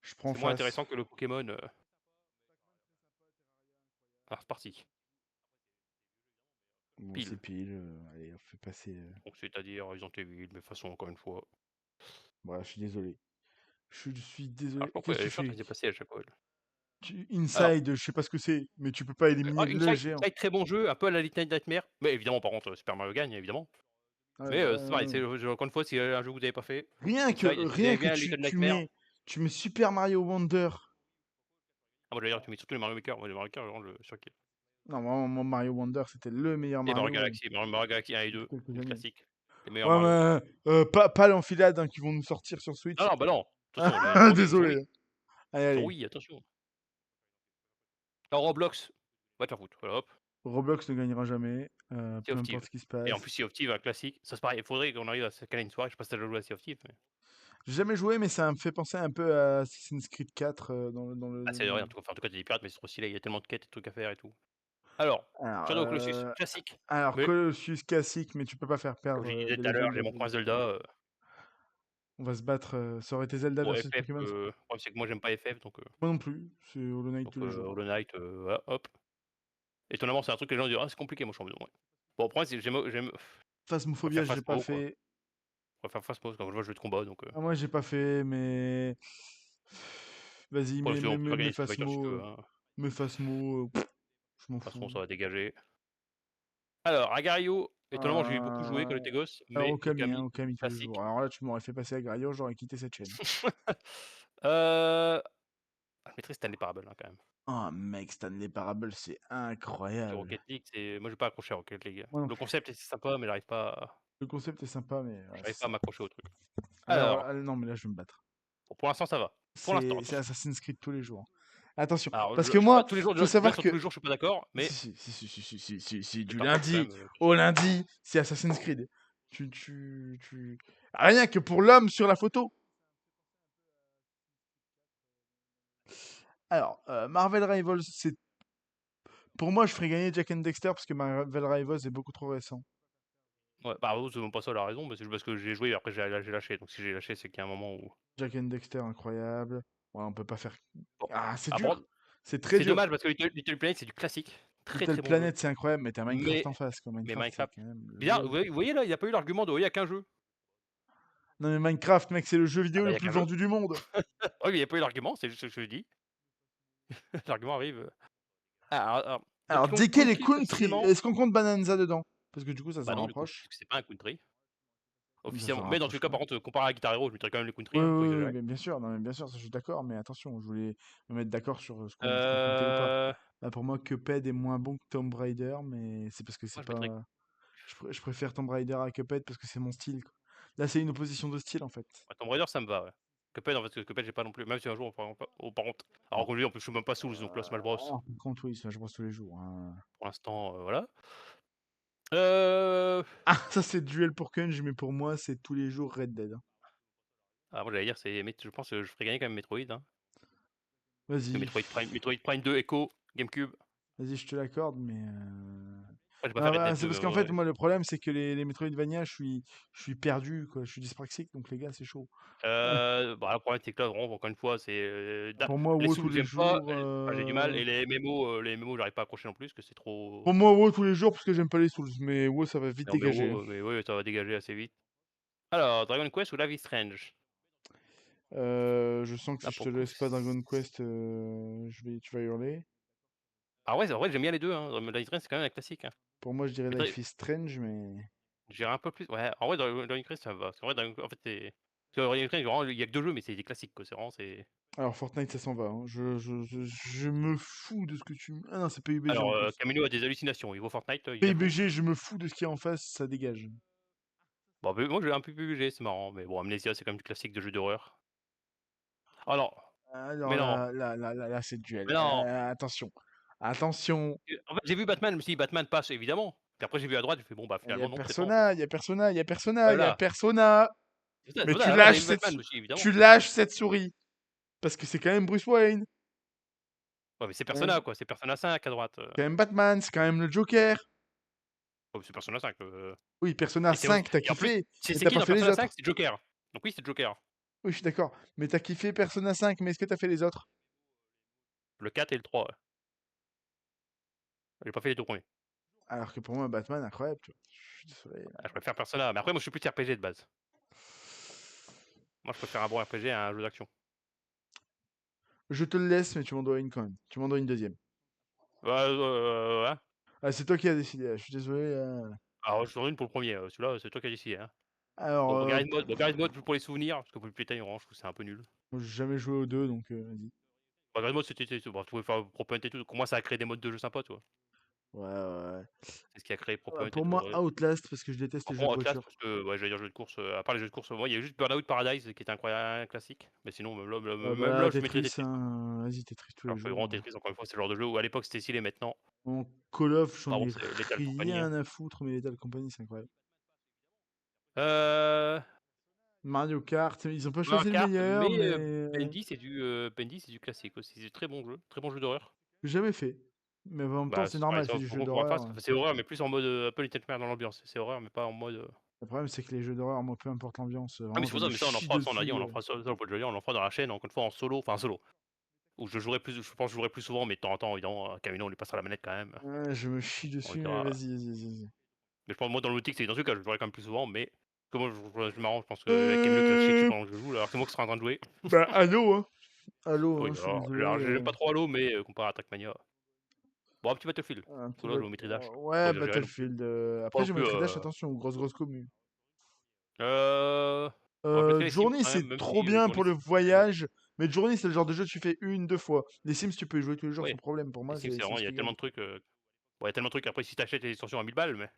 Je prends C'est moins face. intéressant que le Pokémon. Alors c'est parti. Bon, c'est Pile. pile. Allez, on fait passer. Donc c'est-à-dire Resident Evil, mais façon encore une fois. Voilà, je suis désolé. Je suis Alors désolé. je sais pas pourquoi Qu'est-ce que les tu chances fais? elles s'est passées à chaque fois. Alors, Inside, je sais pas ce que c'est, mais tu peux pas éliminer le géant. Inside, très bon jeu, un peu à la Little Nightmare, mais évidemment par contre Super Mario gagne évidemment. Mais c'est pareil, encore une fois c'est un jeu que vous avez pas fait. Inside, si vous Rien aimez que bien Little Nightmare, tu mets Super Mario Wonder. ah moi j'allais dire tu mets surtout les Mario Maker, moi les Mario Maker vraiment je surkiffe. Non, vraiment, moi, Mario Wonder, c'était le meilleur Et Mario Mario Galaxy 1 et depuis 2, quelques les années. classiques. Les meilleurs Ouais, Mario. mais pas l'enfilade hein, qui vont nous sortir sur Non, Switch. non, bah non, attention, sur Wii, sur Wii, Désolé. Allez, sur allez. Wii, attention. Alors Roblox, va te faire foutre, voilà hop, Roblox ne gagnera jamais, Sea peu of importe Thieves. ce qui se Et en passe. plus Sea of Thieves, un classique, ça c'est pareil, il faudrait qu'on arrive à se caler une soirée, je sais pas si t'as déjà joué à Sea of Thieves, mais... J'ai jamais joué, mais ça me fait penser un peu à Assassin's Creed 4 Ah c'est vrai, en tout cas t'as des pirates, mais c'est trop stylé, il y a tellement de quêtes et de trucs à faire et tout. Alors, Alors, Shadow of Colossus, classique, mais Colossus classique, mais tu peux pas faire comme perdre je disais The tout à l'heure, Legend j'ai of mon coin Zelda. Zelda, On va se battre. Ça aurait été Zelda bon versus FF, Pokémon. le problème c'est que moi j'aime pas FF, Moi non plus. C'est Hollow Knight tous les jours. Hollow Knight, voilà, hop. Étonnamment c'est un truc que les gens disent: «Ah c'est compliqué», moi je suis en mode: «Ouais». Bon après c'est j'aime je Phasmophobia, préfère j'ai pas Phasmo quoi, fait. je préfère Phasmo quand je vois le jeu de combat donc Ah, moi, j'ai pas fait, mais. Vas-y, après si on peut pas mes gagner Street Fighter si tu veux, hein. De Mes Phasmo, je m'en toute façon fous. ça va dégager. Alors Agario, étonnamment j'ai beaucoup joué quand Euh, j'étais gosse, Alors, mais Okami, Okami tous les jours. classique. Alors là, tu m'aurais fait passer à Graillon, j'aurais quitté cette chaîne. Je mettrais Stanley Parable, hein, quand même. Oh, mec, Stanley Parable, c'est Parce que incroyable. Rocket League, c'est moi j'ai pas accroché à Rocket League. Moi non Le plus. concept est sympa, mais Le concept est sympa, mais j'arrive pas à m'accrocher au truc. alors, Alors, non, mais là, je vais me battre. bon, pour l'instant ça va. Pour l'instant, C'est attention. Assassin's Creed tous les jours. Attention, Alors parce je que je suis pas moi, tous les jours faut déjà savoir sur que tous les jours, je suis pas d'accord, mais du par contre quand lundi même, au lundi, c'est Assassin's Creed. Rien que pour l'homme sur la photo. Alors, Marvel Rivals, c'est pour moi, je ferais gagner Jack and Dexter parce que Marvel Rivals est beaucoup trop récent. ouais, bah, c'est même pas ça la raison, mais c'est juste parce que j'ai joué et après j'ai lâché. Donc si j'ai lâché, c'est qu'il y a un moment où Jack and Dexter, incroyable. Ouais, on peut pas faire. bon. Ah, c'est Ah bon, dur. C'est très C'est dur. dommage parce que Little Planet, c'est du classique. Très, Little très bon jeu. Planet, c'est incroyable, mais tu as Minecraft Mais en face, quoi. mais Minecraft, c'est Minecraft quand même le bizarre, GOAT. vous voyez là, il y a pas eu l'argument de: «Oui, il y a qu'un jeu». Non, mais Minecraft, mec, c'est le jeu Ah vidéo bah, il le y a plus qu'un jeu. vendu du monde. Oui, mais il y a pas eu l'argument, c'est juste ce que je dis. L'argument arrive, alors Alors, Donkey Kong DK les Country country, précisément, est-ce qu'on compte Bonanza dedans? Parce que du coup, ça bah s'en non, du coup, rapproche. puisque c'est pas un country, Ça s'en officiellement. Mais dans tous les rapproche cas, quand par même. contre, comparé à Guitar Hero, je mettrais quand même les country, Oui, hein, faut pas oui, oui, exagérer. bien sûr, non, mais bien sûr, ça, je suis d'accord, mais attention, je voulais me mettre d'accord sur ce qu'on comptait ou pas. Heu, Bah, pour moi, Cuphead est moins bon que Tomb Raider, mais c'est parce que c'est Moi je mettrais pas. Je préfère Tomb Raider à Cuphead parce que c'est mon style, quoi. Là, c'est une opposition de style, en fait. Tomb Raider, ça me va, ouais. Cuphead, en fait, parce que Cuphead, j'ai pas non plus, même si un jour on prend pas par contre, alors Alors, qu'aujourd'hui, en plus, je suis même pas Souls, donc là, Smash Bros, par contre, oui, Smash Bros tous les jours, hein. pour l'instant, voilà. Heu, Ah, ça, c'est duel pour Kunj, mais pour moi, c'est tous les jours Red Dead, hein. Moi, j'allais dire, je pense que je ferais gagner quand même Metroid, hein. Parce que Vas-y, Metroid Prime 2 Echo, GameCube. vas-y, je te l'accorde, mais Après, j'ai pas fait non, Red bah, Dead c'est 2, parce mais qu'en fait, ouais. moi, le problème, c'est que les Metroidvania, je suis perdu, quoi. Je suis dyspraxique, donc les gars, c'est chaud. Bah, le problème, c'est que là, vraiment, encore une fois, c'est, da Pour moi, les WoW tous Souls, les j'aime pas, jours. j'ai du mal et les MMO, j'arrive pas à accrocher non plus, parce que c'est trop. Pour moi, WoW tous les jours parce que j'aime pas les Souls, mais WoW, ça va vite Non, dégager, hein. mais ouais, ça va dégager assez vite. Alors, Dragon Quest ou Life is Strange? Je sens que Là, si je pour te le coup, laisse pas Dragon Quest, tu vas hurler. ouais, en vrai, j'aime bien les 2, hein. Life is Strange, c'est quand même un classique, hein. Pour moi, je dirais Mais Life is Strange, mais. j'irais un peu plus, ouais, en vrai, Dragon Quest, ça va. Parce qu'en vrai, en fait, c'est parce que Dragon Quest, vraiment, il y a que 2 jeux, mais c'est des classiques, quoi. C'est vraiment, c'est Alors, Fortnite, ça s'en va, hein. Je me fous de ce que tu. Ah non, c'est PUBG alors, en plus. Camino a des hallucinations. Il voit Fortnite, il avoue. PUBG, je me fous de ce qu'il y a en face, ça dégage. Bon, beh, moi, j'ai un peu PUBG, c'est marrant, mais bon, Amnesia, c'est quand même du classique de jeu d'horreur. Alors Alors mais non, là, c'est duel. mais non! Attention. Attention. En fait, j'ai vu Batman, je me suis dit: «Batman passe, évidemment». Puis après, j'ai vu à droite, j'ai fait: «Bon, bah, Il y a finalement, non, peut-être pas, en fait». Persona, il y a Persona, il y a Persona, il y a Voilà, Persona. c'est Mais pour ça, tu à la base, j'avais lâches vu cette, Batman, je me suis dit: «Évidemment». tu lâches cette souris. Parce que c'est quand même Bruce Wayne. Ouais, mais c'est Quand même, Persona, quoi, c'est Persona 5 à droite, quand même Batman, c'est quand même le Joker. oh, c'est Persona 5, Oui, Persona et c'est aussi 5, t'as et en plus, kiffé, mais c'est t'as qui pas dans fait les Persona 5? autres. C'est Joker. Donc oui, c'est Joker. Oui, je suis d'accord. Mais t'as kiffé Persona 5, mais est-ce que t'as fait les autres? Le 4 et le 3, ouais. J'ai pas fait les 2 premiers. Alors que pour moi, Batman, incroyable, tu vois. Je suis désolé. Je préfère Persona, mais après, moi, je suis plus RPG de base. Moi, je préfère un bon RPG à un jeu d'action. Je te le laisse, mais tu m'en dois une quand même. Tu m'en dois une deuxième. Ouais, ouais. Ah, c'est toi qui as décidé, là. Je suis désolé, là. Alors, je t'en donne pour le premier, celui-là, c'est toi qui as décidé, hein. Alors, Bon, Garry's Mod pour les souvenirs, parce que pour le playtime, vraiment, je trouve que c'est un peu nul. moi, j'ai jamais joué aux deux, donc vas-y. Garry's Mod, bon, tu pouvais faire Pro et tout, donc au moins, ça a créé des modes de jeu sympas, tu vois? Ouais, ouais. C'est ce qui a créé Pro Ouais, et pour tout, moi, Outlast, parce que je déteste les jeux après, de Outlast, voiture. parce que, ouais, j'allais dire jeu de course, à part les jeux de course, moi, il y a juste Burnout Paradise qui était incroyable, un classique, mais sinon, Ouais, même bah là, je mettrais Tetris, Tetris, quoi. hein. Vas-y, Tetris tous les Alors que jours, vraiment, hein. Tetris, encore une fois, c'est le genre de jeu où à l'époque, c'était stylé, maintenant, En Call of, j'en pardon, ai c'est Lethal Company, hein. rien à foutre, mais Lethal Company, c'est incroyable. Heu Mario Kart, ils ont pas Mario choisi le Kart, meilleur, mais mais Bendy, c'est du classique aussi, c'est très bon jeu d'horreur. j'ai jamais fait. Mais en même temps, Bah, c'est c'est pareil, normal, ça, c'est du faut jeu qu'on pourra d'horreur, faire, hein. c'est horreur, mais plus en mode, un peu Little Nightmares dans l'ambiance. C'est horreur, mais pas en mode, Le problème, c'est que les jeux d'horreur, moi, peu importe l'ambiance, ah, mais vraiment, c'est je pour ça, me mais ça, on en chie fera, ça, on a dit, dessus. on en fera ça, on peut déjà dire, on en fera dans la chaîne, encore une fois, en solo, enfin, solo, où je pense que je jouerai plus souvent, mais de temps en temps, évidemment, Camino, on lui passera la manette quand même, Ouais, je me chie on dessus, lui mais dira, vas-y. mais je pense, moi, dans le boutique, c'est dans ce cas, je jouerai quand même plus souvent, mais que moi, c'est marrant, je pense qu'avec Camino qui va se chier dessus Euh... pendant que je joue, alors que c'est moi qui serai en train de jouer. Bah, Halo, hein. Halo, Oui, hein, je suis alors, désolé. j'aime pas trop Halo, mais comparé à Trackmania, bon, un petit Battlefield, Un parce que petit là, je maîtrise Dash, faut pas Ouais, exagérer non plus. Battlefield. Pas Après, non je plus, mettrais Dash, attention, grosse commu. Heu, ouais, je mettrais les Sims Journey, quand même, c'est même trop si, bien Journey, pour le c'est plus facile. voyage, mais Journey, c'est le genre de jeu que tu fais une, deux fois. Les Sims, tu peux y jouer tous les jours Oui, sans problème. Pour les moi, Sims, c'est les c'est Sims vraiment, il y a qui tellement gagnent. de trucs, ouais, il y a tellement de trucs, après si t'achètes les extensions à 1000 balles, mais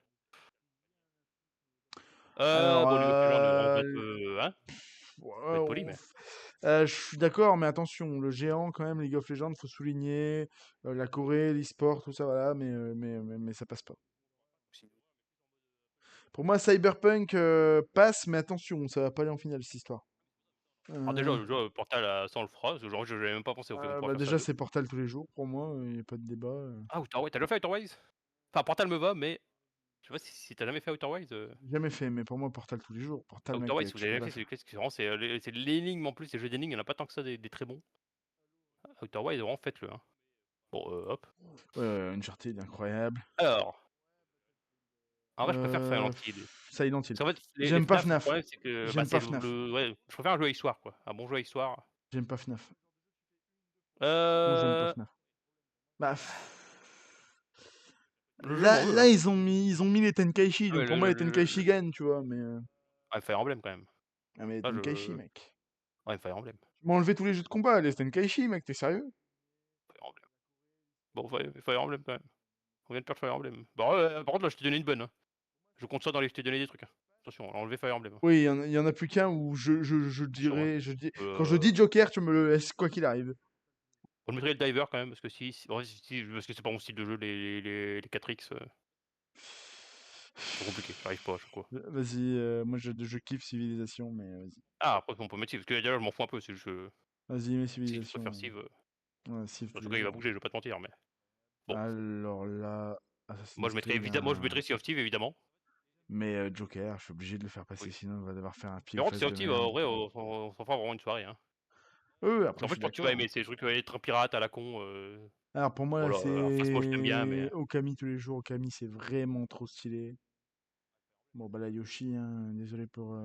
Alors, bon, League of Legends, on va être, hein, on va ouais, être poli, mais je suis d'accord, mais attention, le géant, quand même, League of Legends, faut souligner. La Corée, l'e-sport, tout ça, voilà, mais ça passe pas. Pour moi, Cyberpunk passe, mais attention, ça va pas aller en finale, cette histoire. alors Euh, déjà, Portal, ça on le fera, parce que genre, j'avais même pas pensé au fait qu'on pourrait faire ça à Déjà, 2. c'est Portal tous les jours, pour moi, il n'y a pas de débat. Outer Wilds, tu déjà fait Outer Wilds? Enfin, Portal me va, mais je sais pas si tu jamais fait Outer Wilds, Jamais fait, mais pour moi, Portal tous les jours. Portal, Outer mec, Wilds, si vous tu avez peux jamais pas fait, c'est du faire. classique, c'est vraiment, c'est de l'énigme en plus, les jeux d'énigmes, il y en a pas tant que ça des très bons. Outer Wilds, vraiment faites-le, hein. Bon, hop. Uncharted, incroyable. Alors, en vrai, je préfère Silent Hill. Silent Parce Hill. qu'en fait, les J'aime pas FNAF, le FNAF. problème, c'est que, bah, J'aime c'est pas FNAF. ouais, je préfère un jeu à histoire, quoi. Un bon jeu à histoire. J'aime pas FNAF. Non, j'aime pas Heu, FNAF. Bah, le jeu m'en veut, hein. ils ont mis les Tenkaichi, Ah donc mais pour moi les Tenkaichi gagnent, tu vois, mais ah, Fire Emblem, quand même. ah mais les Là, Tenkaichi, je mec. ouais, Fire Emblem. Tu m'as enlevé tous les jeux de combat, les Tenkaichi, mec, t'es sérieux? Fire Emblem. Bon, Fire Emblem, quand même. On vient de perdre Fire Emblem. Bah, par contre, là, je t'ai donné une bonne, hein. Je compte ça dans les je t'ai donné des trucs, hein. Attention, on a enlevé Fire Emblem, hein. Oui, il y en a plus qu'un où je Attention, hein. dirais, je dis, quand je Heu, dis Joker, tu me le laisses quoi qu'il arrive. on mettrait le diver, quand même, parce que parce que c'est pas mon style de jeu, les 4X, trop compliqué, j'arrive pas à chaque fois. Vas-y, moi je kiffe Civilisation, mais vas-y. Ah, après, on peut mettre Civ, parce que le diver, je m'en fous un peu, c'est juste, Vas-y, mets si je Civilisation. préfère Civ, Ouais, Civ en tous tout les cas, il va jours. bouger, je vais pas te mentir, mais bon. Alors là, Assassin's Creed, Moi, je mettrais Sea of Thieves, évidemment. mais Joker, je suis obligé de le faire passer, Oui. sinon on va devoir faire un Mais par contre, PLFS Sea of de Thieves, merde. en vrai, on s'en fera vraiment une soirée, hein. Parce Après qu'en je fait, suis je pense que tu vas d'accord. aimer, c'est le truc, être un pirate à la con, Alors pour moi, voilà, face moi, je t'aime bien, mais c'est Okami tous les jours. Okami, c'est vraiment trop stylé. Bon, bah la Yoshi, hein, désolé pour...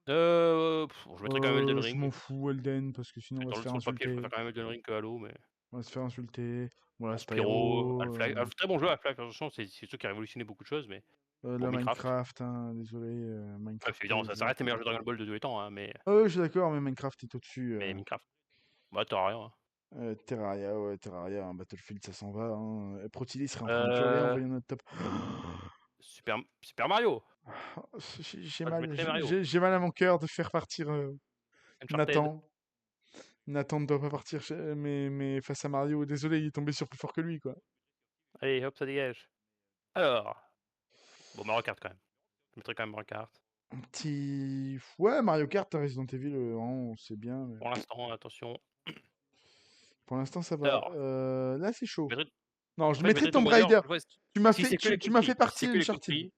je mettrais quand même Elden je Ring. m'en fous, Elden, parce que sinon on va se faire Sur le papier, je insulter. préfère quand même Elden Ring que Halo, mais On va se faire insulter. Voilà, bon, Spyro, Spyro, Half-Life, très bon jeu Half-Life, attention, c'est le truc qui a révolutionné beaucoup de choses, mais bon, la Minecraft, Minecraft, hein, désolé, ouais, c'est Minecraft tous évident, les ça jours. reste les meilleurs jeux Dragon Ball de tous les temps, hein, mais Ouais, je suis d'accord, mais Minecraft est au-dessus. Minecraft, bah, tu rien, hein. Terraria, ouais, Terraria, hein, Battlefield, ça s'en va. Hein. Protilis serait en train de pleurer en Heu, voyant notre top. Super Mario! J'ai Ah, je mal, mettrais Mario. j'ai mal à mon cœur de faire partir Uncharted. Nathan. Nathan ne doit pas partir, mais face à Mario, désolé, il est tombé sur plus fort que lui, quoi. Allez, hop, ça dégage. Alors, bon, Mario Kart, quand même. Je mettrais quand même Mario Kart. Un petit... Ouais, Mario Kart, Resident Evil, c'est bien, mais Pour l'instant, attention. pour l'instant, ça va. Alors, Là, c'est chaud. je mettrais Non, je après, je mettrais mettrais Tomb Tomb Raider, Raider. ouais, si c'est que les Tu m'as fait compris, si c'est partie que les Uncharted. compris,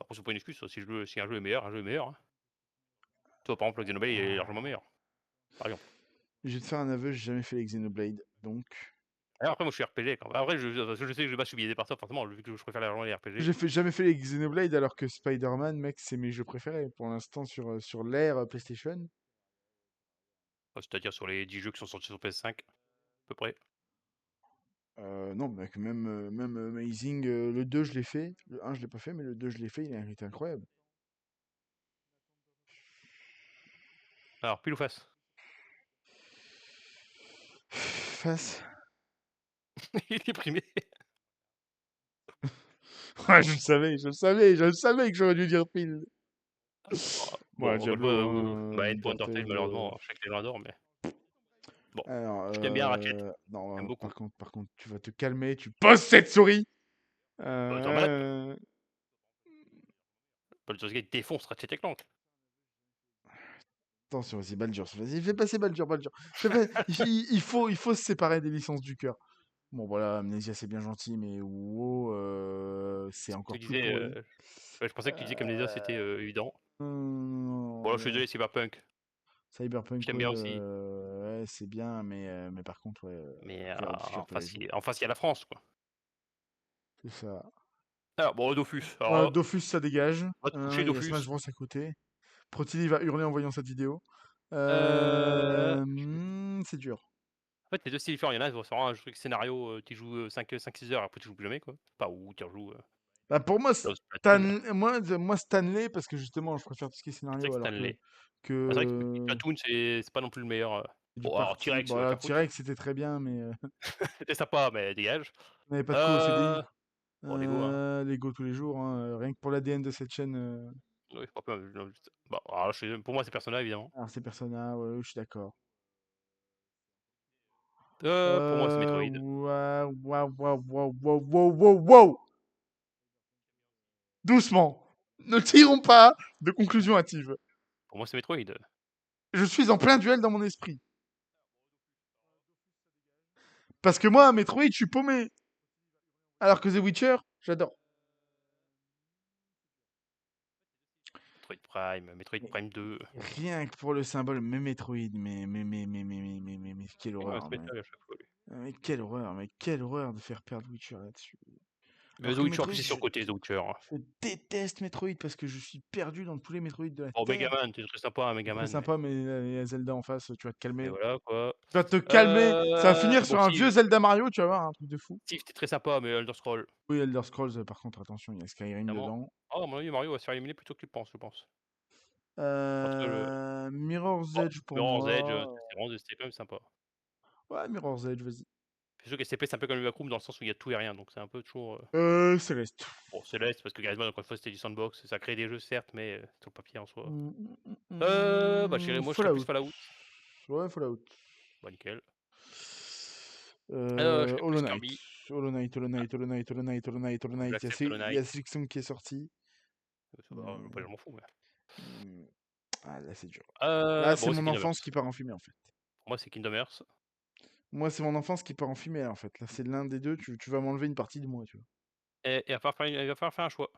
après, c'est pas une excuse, ça, si un jeu est meilleur, un jeu est meilleur, hein. Tu vois, par exemple, le Xenoblade, il est largement meilleur, par exemple. Je vais te faire un aveu, j'ai jamais fait les Xenoblade, donc... Alors après, moi, je suis RPG, quand après, parce que je sais que je vais pas subir des par ça, forcément, vu que je préfère largement les RPG. Jamais fait les Xenoblade alors que Spider-Man, mec, c'est mes jeux préférés pour l'instant sur l'ère PlayStation. C'est-à-dire sur les 10 jeux qui sont sortis sur PS5, à peu près. Non, mec, même Amazing, le 2 je l'ai fait. Le 1 je l'ai pas fait, mais le 2 je l'ai fait, il était incroyable. Alors, pile ou face? Face. Il est primé. Ouais, je le savais que j'aurais dû dire pile. Bon, Bon, encore une Diablo, fois, hein, End pour Undertale, Undertale. malheureusement, je sais que les gens adorent, mais bon. Alors, Je t'aime bien, Ratchet, non, j'aime beaucoup. par contre, tu vas te calmer, tu poses cette souris. Normal, Euh, Baldur's Gate défonce Ratchet et Clank. Attention, vas-y, Baldur's. Vas-y, fais passer Baldur. Il faut se séparer des licences du cœur. Bon, voilà, Amnesia, c'est bien gentil, mais WoW, c'est Tu encore plus disais, pourri. ouais, je pensais que tu disais qu'Amnesia, c'était évident. Bon, alors, je suis Non, désolé, Cyberpunk, je Cyberpunk, t'aime ouais, bien aussi, c'est bien, mais par contre, ouais, mais Clair tous les jours. en face, il y a la France, quoi. C'est ça. Alors, bon, Dofus, alors Ouais, là, Dofus, ça dégage. va te coucher, Il y a Smash Dofus. Bros à côté. Protili va hurler en voyant cette vidéo. Euh, C'est dur. En fait, les deux styles différents. Il y en a, c'est vraiment un truc scénario, tu joues 5-6 heures, après tu joues plus jamais, quoi. Pas où tu rejoues Bah, pour moi, dans Splatoon. moi, Stanley, parce que justement, je préfère tout ce qui est Patrick scénario, alors Stanley. Ah, c'est vrai que que Splatoon, c'est pas non plus le meilleur. du Bon, alors parti. T-Rex, Bon, alors, Cartouche, T-Rex, c'était très bien, mais c'était sympa, mais dégage. on n'avait pas de co au CDI. Euh, bon, Lego, hein. Lego tous les jours, hein, rien que pour l'ADN de cette chaîne. Oui, c'est pas peu, bon, alors, pour moi, c'est Persona, évidemment. Alors, c'est Persona, ouais, je suis d'accord. Pour moi, c'est Metroid. Waouh, waouh, waouh, waouh, waouh, waouh, waouh, waouh. Doucement. Ne tirons pas de conclusion hâtive. Pour moi, c'est Metroid. Je suis en plein duel dans mon esprit. Parce que moi, Metroid, je suis paumé. Alors que The Witcher, j'adore. Metroid Prime, Metroid Mais- Prime 2. Rien que pour le symbole, mais Metroid, mais quelle Ouais, horreur, ça m'étonne à chaque fois, lui. mais quelle horreur de faire perdre Witcher là-dessus. Mais Alors The que Witcher, en Metroid, plus, c'est surcoté, The Witcher. je déteste Metroid parce que je suis perdu dans tous les Metroid de la Bon, Terre. Megaman, c'est très sympa, hein, C'est très Megaman, sympa, mais il y a Zelda en face, tu vas te mais calmer. voilà, quoi. Tu vas te calmer, ça va finir Bon, sur un vieux Zelda Mario, tu vas voir, un truc de fou. Steve, c'était très sympa, mais Elder Scrolls, Oui, Elder Scrolls, par contre, attention, il y a Skyrim évidemment. dedans. Ah, à mon avis, Mario va se faire éliminer plus tôt que tu le penses, je pense. Entre le... Mirror's Bon, Edge pour Mirror's Edge, moi. c'était quand même sympa. Ouais, Mirror's Edge, vas-y. C'est sûr que SCP, c'est un peu comme le Backroom dans le sens où il y a tout et rien, donc c'est un peu toujours. Céleste. Bon, Céleste, parce que Garisman, encore une fois, c'était du sandbox, ça crée des jeux, certes, mais sur le papier en soi. Bah, moi, je serais plus Fallout. Fallout. Ouais, Fallout. Bah, nickel. Je serais Hollow plus Knight. Kirby. Hollow Knight, Hollow Knight, Hollow Knight, Hollow Knight, Hollow Knight, Hollow Knight. J'accepte Hollow Il y a Knight. Silksong qui est sorti. Ça va, Mais- pas, je m'en fous, mais. Ah, là, c'est dur. Là, c'est Bon, c'est mon Kingdom enfance Hearts. qui part en fumée, en fait. Pour moi, c'est Kingdom Hearts. Moi, c'est mon enfance qui part en fumée, là, en fait. Là, c'est l'un des deux. Tu vas m'enlever une partie de moi, tu vois. Et il va falloir faire un choix.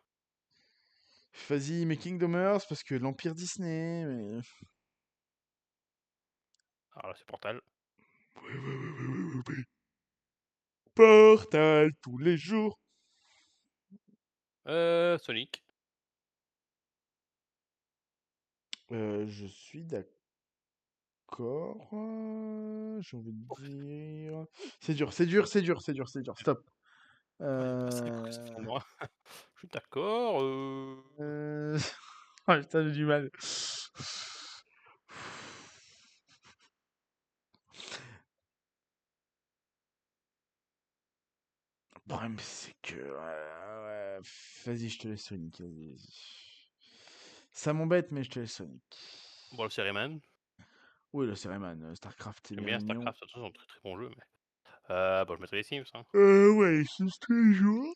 Vas-y, mais Kingdom Hearts, parce que l'Empire Disney. Mais... Alors là, c'est Portal. Portal tous les jours. Sonic. Je suis d'accord. J'ai envie de dire. C'est dur, c'est dur, c'est dur, c'est dur, c'est dur. Stop. Ouais, pas 5 pour moi. Je suis d'accord. Oh, putain, j'ai du mal. Le problème, c'est que. Ouais, vas-y, je te laisse Sonic. Vas-y. Ça m'embête, mais je te laisse Sonic. Bon, c'est Rayman. Oui, le Rayman, StarCraft, c'est J'aime bien bien mignon. StarCraft, c'est un très très bon jeu, mais. Bon, je mettrais les Sims. Hein. Ouais, c'est tous les jours.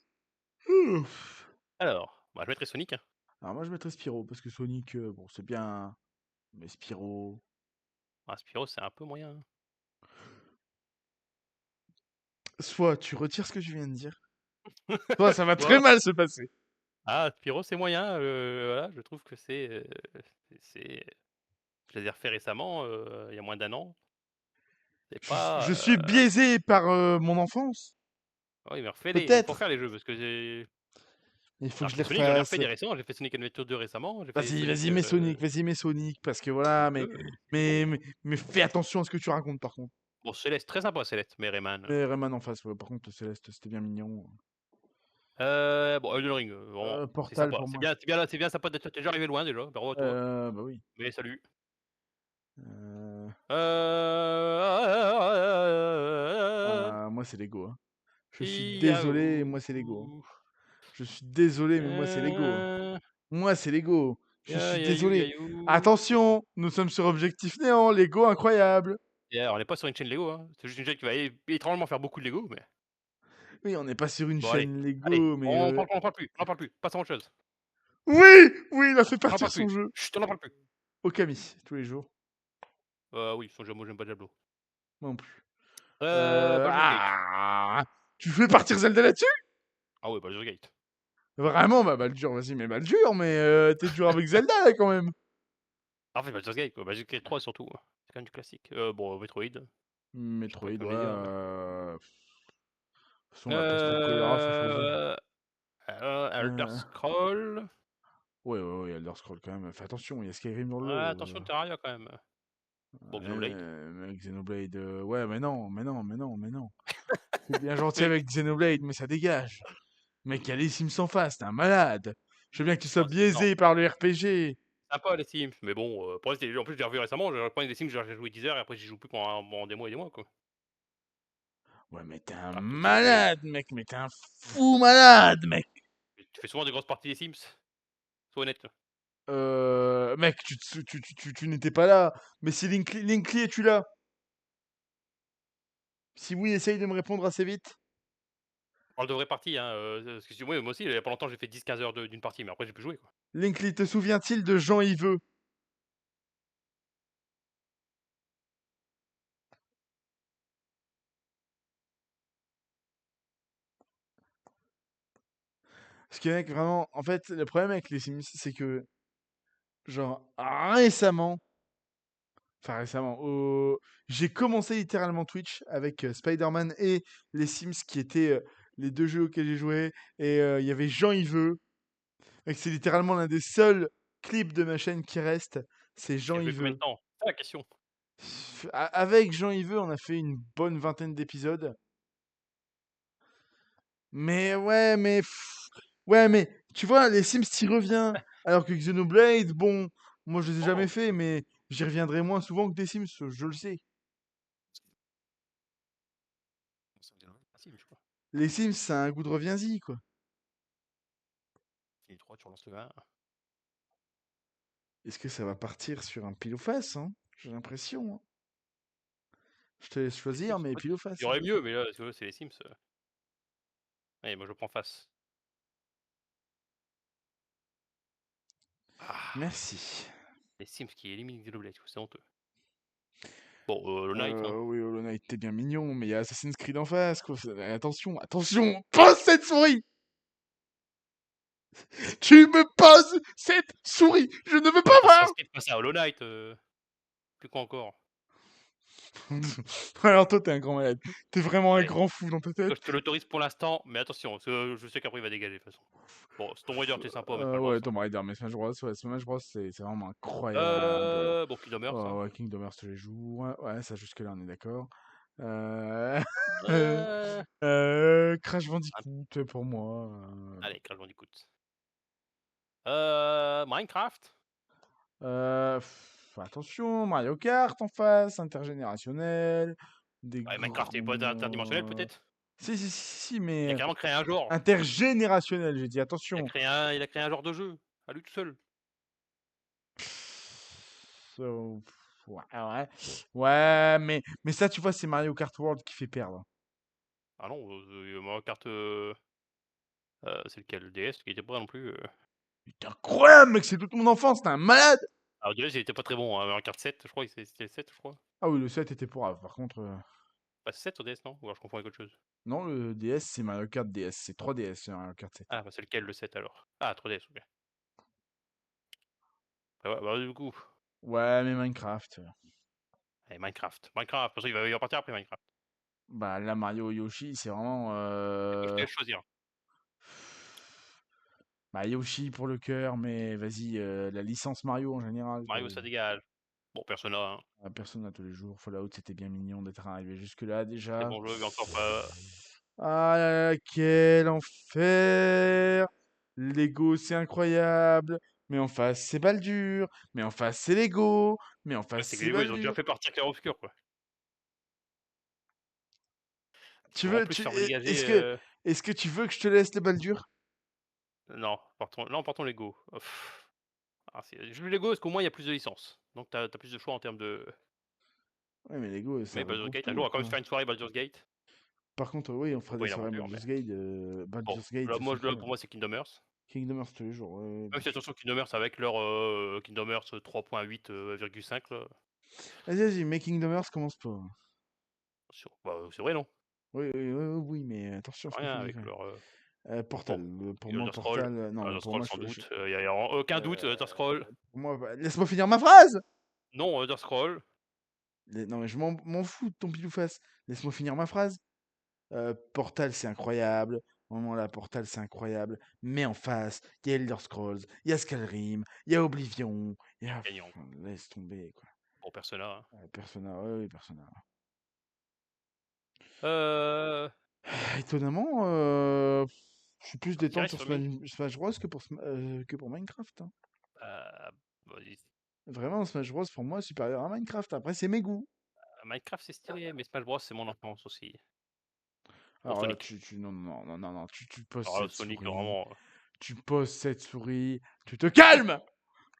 Alors, bah, je mettrais Sonic. Hein. Alors, moi, je mettrais Spyro, parce que Sonic, bon, c'est bien. Mais Spyro. Ah, Spyro, c'est un peu moyen. Hein. Soit tu retires ce que je viens de dire, soit ça va très Quoi mal se passer. Ah, Spyro, c'est moyen. Voilà, je trouve que c'est. Je les ai refaits récemment, il y a moins d'un an. C'est Je pas. suis biaisé par mon enfance, Oui, mais refais-les. Il faut peut-être. refaire les jeux parce que j'ai. Il faut Alors, que je je les fais Sonic, j'en ai refasse. refait des récents. J'ai fait Sonic Adventure 2 récemment. J'ai fait Vas-y, Sonic. vas-y, mets Sonic, parce que voilà, Euh, mais fais attention à ce que tu racontes, par contre. Bon, Céleste, très sympa, Céleste, mais Rayman. Mais Rayman en face, ouais, par contre, Céleste, c'était bien mignon. Bon, Elden Ring, vraiment, c'est Portal sympa. pour C'est moi. bien, c'est bien sympa d'être déjà arrivé loin déjà. Bravo à toi. Bah oui. Mais salut. Moi, c'est Lego. Hein. Je suis désolé, Yahoo. moi, c'est Lego. Hein. Je suis désolé, mais moi, c'est Lego. Hein. Moi, c'est Lego. Je suis Yahoo, désolé. Yahoo. Attention, nous sommes sur Objectif Néant, Lego incroyable. Et alors, on n'est pas sur une chaîne Lego, hein. C'est juste une chaîne qui va étrangement faire beaucoup de Lego, mais. Oui, on n'est pas sur une Bon, allez, chaîne allez, Lego, mais... on en parle plus, on en parle plus. Passe à autre chose. Oui, oui, il a fait On en partir parle son plus. jeu. Chut, on en parle plus. Okami, tous les jours. Oui, son jeu, moi j'aime pas Diablo. Moi non plus. Baldur's Gate. Tu fais partir Zelda là-dessus? Ah oui, Baldur's Gate. Vraiment, bah Baldur, vas-y, mais Baldur, mais t'es dur avec Zelda, là, quand même. En fait, Baldur's Gate, quoi. Baldur's Gate 3 surtout. C'est quand même du classique. Bon, Metroid. Je Metroid, pourrais quand ouais. même les dire, mais. De toute façon, la post-Okuyara, faut choisir. Elder Euh, Scroll. ouais, Elder Scroll, quand même. Fais attention, il y a Skyrim dans le lot. Attention, Terraria quand même. Bon, Xenoblade. Xenoblade, ouais, mais non. C'est bien gentil avec Xenoblade, mais ça dégage. Mec, il y a les Sims en face, t'es un malade. Je veux bien que tu sois Ah, non, biaisé par le RPG. sympa les Sims, mais bon, pour l'instant, en plus, j'ai revu récemment. J'ai repris des Sims, j'ai joué 10 heures et après, j'y joue plus pendant des mois et des mois, quoi. Ouais, mais t'es un Alors que Xenoblade, malade, mec, mais t'es un fou malade, mec. tu fais souvent des grosses parties des Sims. Sois honnête. Mec, tu n'étais pas là. Mais si Linkly, es-tu là? Si oui, essaye de me répondre assez vite. On parle de vraies parties, hein. Parce que moi aussi, il y a pas longtemps, j'ai fait 10-15 heures d'une partie, mais après, j'ai plus joué, quoi. Linkly, te souvient-il de Jean Yveux? Parce que mec, vraiment, en fait, le problème avec les Sims, c'est que genre récemment, enfin récemment, j'ai commencé littéralement Twitch avec Spider-Man et les Sims qui étaient les 2 jeux auxquels j'ai joué et il y avait Jean-Yves. Et c'est littéralement l'un des seuls clips de ma chaîne qui reste, c'est Tu as joué combien de Jean-Yves. temps? C'est la question. Avec Jean-Yves, on a fait une bonne vingtaine d'épisodes. Mais ouais, mais tu vois, les Sims, t'y reviens. Alors que Xenoblade, bon, moi je les ai Non, jamais non, fait, mais j'y reviendrai moins souvent que des Sims, je le sais. ça me dit rien. Ah si, mais je crois. Les Sims, ça a un goût de reviens-y, quoi. Fini 3, tu relances le 1. Est-ce que ça va partir sur un pile ou face, hein? J'ai l'impression, hein. Je te laisse Les Sims, choisir, en mais fait, pile ou il y face, hein. aurait mieux, mais là, si tu veux, c'est les Sims. Allez, moi je prends face. Ah, Merci. les Sims qui éliminent Xenoblade, c'est honteux. Bon, Hollow Knight, hein. Oui, Hollow Knight, t'es bien mignon, mais il y a Assassin's Creed en face, quoi. Attention, attention, pose cette souris! Tu me poses cette souris! Je ne veux pas voir! Assassin's Creed face à Hollow Knight. Plus quoi encore? Alors toi, t'es un grand malade. T'es vraiment un Allez, grand fou dans ta tête. je te l'autorise pour l'instant, mais attention, parce que je sais qu'après il va dégager de toute façon. Bon, Tomb Raider, t'es sympa, mais Smash Bros. Ouais, Tomb Raider, mais Smash Bros, ouais, Smash Bros, c'est vraiment incroyable. Bon, Kingdom Hearts, hein. Oh, ouais, Kingdom Hearts tous les jours. Ouais, ouais, ça jusque-là, on est d'accord. Euh... Euh... Crash Bandicoot pour moi. Allez, Crash Bandicoot. Minecraft. Attention, Mario Kart en face, intergénérationnel. Des Ouais, Minecraft, il n'est pas interdimensionnel grands... peut-être. Si, Il a mais carrément créé un genre. intergénérationnel, j'ai dit, attention. Il a créé un genre de jeu, à lui tout seul. Ouais, ouais. Ouais, mais ça, tu vois, c'est Mario Kart World qui fait perdre. Ah non, Mario Kart, c'est lequel? Le DS, qui était pas non plus. C'est incroyable, mec, c'est toute mon enfance, t'es un malade! Alors, le DS, il était pas très bon, hein. Mario Kart 7, je crois, c'était le 7, je crois. Ah oui, le 7 était pour par contre. Bah, c'est 7 sur DS, non? Ou alors je confonds avec autre chose. Non, le DS, c'est Mario Kart DS, c'est 3DS, c'est Mario Kart 7. Ah, bah, c'est lequel le 7 alors? Ah, 3DS, ok. Ouais, bah, du coup. Ouais, mais Minecraft. Allez, Minecraft. Minecraft, parce qu'il va y repartir après Minecraft. Bah là, Mario Yoshi, c'est vraiment. Je te laisse choisir. Bah, Yoshi pour le cœur, mais vas-y, la licence Mario en général. Mario, ça dégage. Bon, Persona, hein. Personne à tous les jours. Fallout, c'était bien mignon d'être arrivé jusque-là Très déjà. bon jeu, mais encore pas. Ah là là, quel enfer! Lego, c'est incroyable. Mais en face, c'est Baldur. Mais en face, c'est Lego. Mais en Ouais, face, c'est que c'est les Lego, ils ont déjà Baldur. fait partir Clair Obscur, quoi. Tu Pour en veux, plus tu, faire est- dégager. est-ce que tu veux que je te laisse le Baldur? Non, partons Lego. Ah, je joue Lego parce qu'au moins il y a plus de licences. Donc t'as plus de choix en termes de. Ouais, mais Lego, ça Mais Baldur's regroupe Gate, un jour on tout, va quand même se quoi. faire une soirée Baldur's Gate. Par contre, oui, on fera Pas des une soirées aventure, mais. Bon, Baldur's Gate, là, ça c'est pour fait. moi c'est Kingdom Hearts. Kingdom Hearts tous les jours, ouais, Même bien si sûr. attention, Kingdom Hearts avec leur Kingdom Hearts 3.8,5 là. Vas-y, mais Kingdom Hearts commence pas. Bah, c'est vrai, non? Oui, mais attention à ce que Rien tu dis avec quand même. leur. Portal, Bon, pour moi, Elder Scroll. Portal, non, Elder pour Scroll moi, sans doute. Il n'y a aucun doute, Elder Scroll. pour moi, laisse-moi finir ma phrase! Non, Elder Scroll. Non, mais je m'en fous de ton pile ou face. Laisse-moi finir ma phrase. Portal, c'est incroyable. Vraiment, là, Portal, c'est incroyable. Mais en face, il y a Elder Scrolls, il y a Skyrim, il y a Oblivion, il y a... Gagnant. Laisse tomber, quoi. Pour Persona, hein. Persona, ouais, oui, Persona. Étonnamment, je suis plus détente Direct sur sur Smash. Smash Bros que pour Minecraft, hein. Vas-y. Vraiment, Smash Bros, pour moi, supérieur à Minecraft. Après, c'est mes goûts. Minecraft c'est stylé, mais Smash Bros c'est mon enfance aussi. Bon, Alors là, Sonic. non, tu poses Alors là, cette Sonic, souris. vraiment. Tu poses cette souris. Tu te calmes!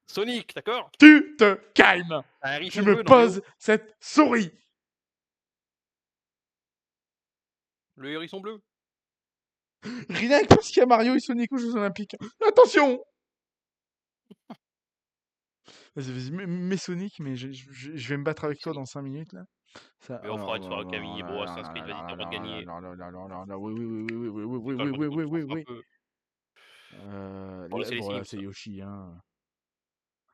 Sonic, d'accord? Tu te calmes! Un Tu hérisson me bleu, non mais oh! poses cette souris! Le hérisson bleu! Rien que parce qu'il y a Mario et Sonic aux Jeux Olympiques. Attention! Vas-y, mets Sonic, mais je vais me battre avec toi dans Sonic. 5 minutes, là. Ça, Mais on fera une soirée Camille, bon, Assassin's Creed, vas-y, t'as le droit de gagner. C'est Crash Bandicoot, tu t'en fous un oui. peu. Bon, là, Là, c'est les bon, là, Sims. c'est Yoshi, hein.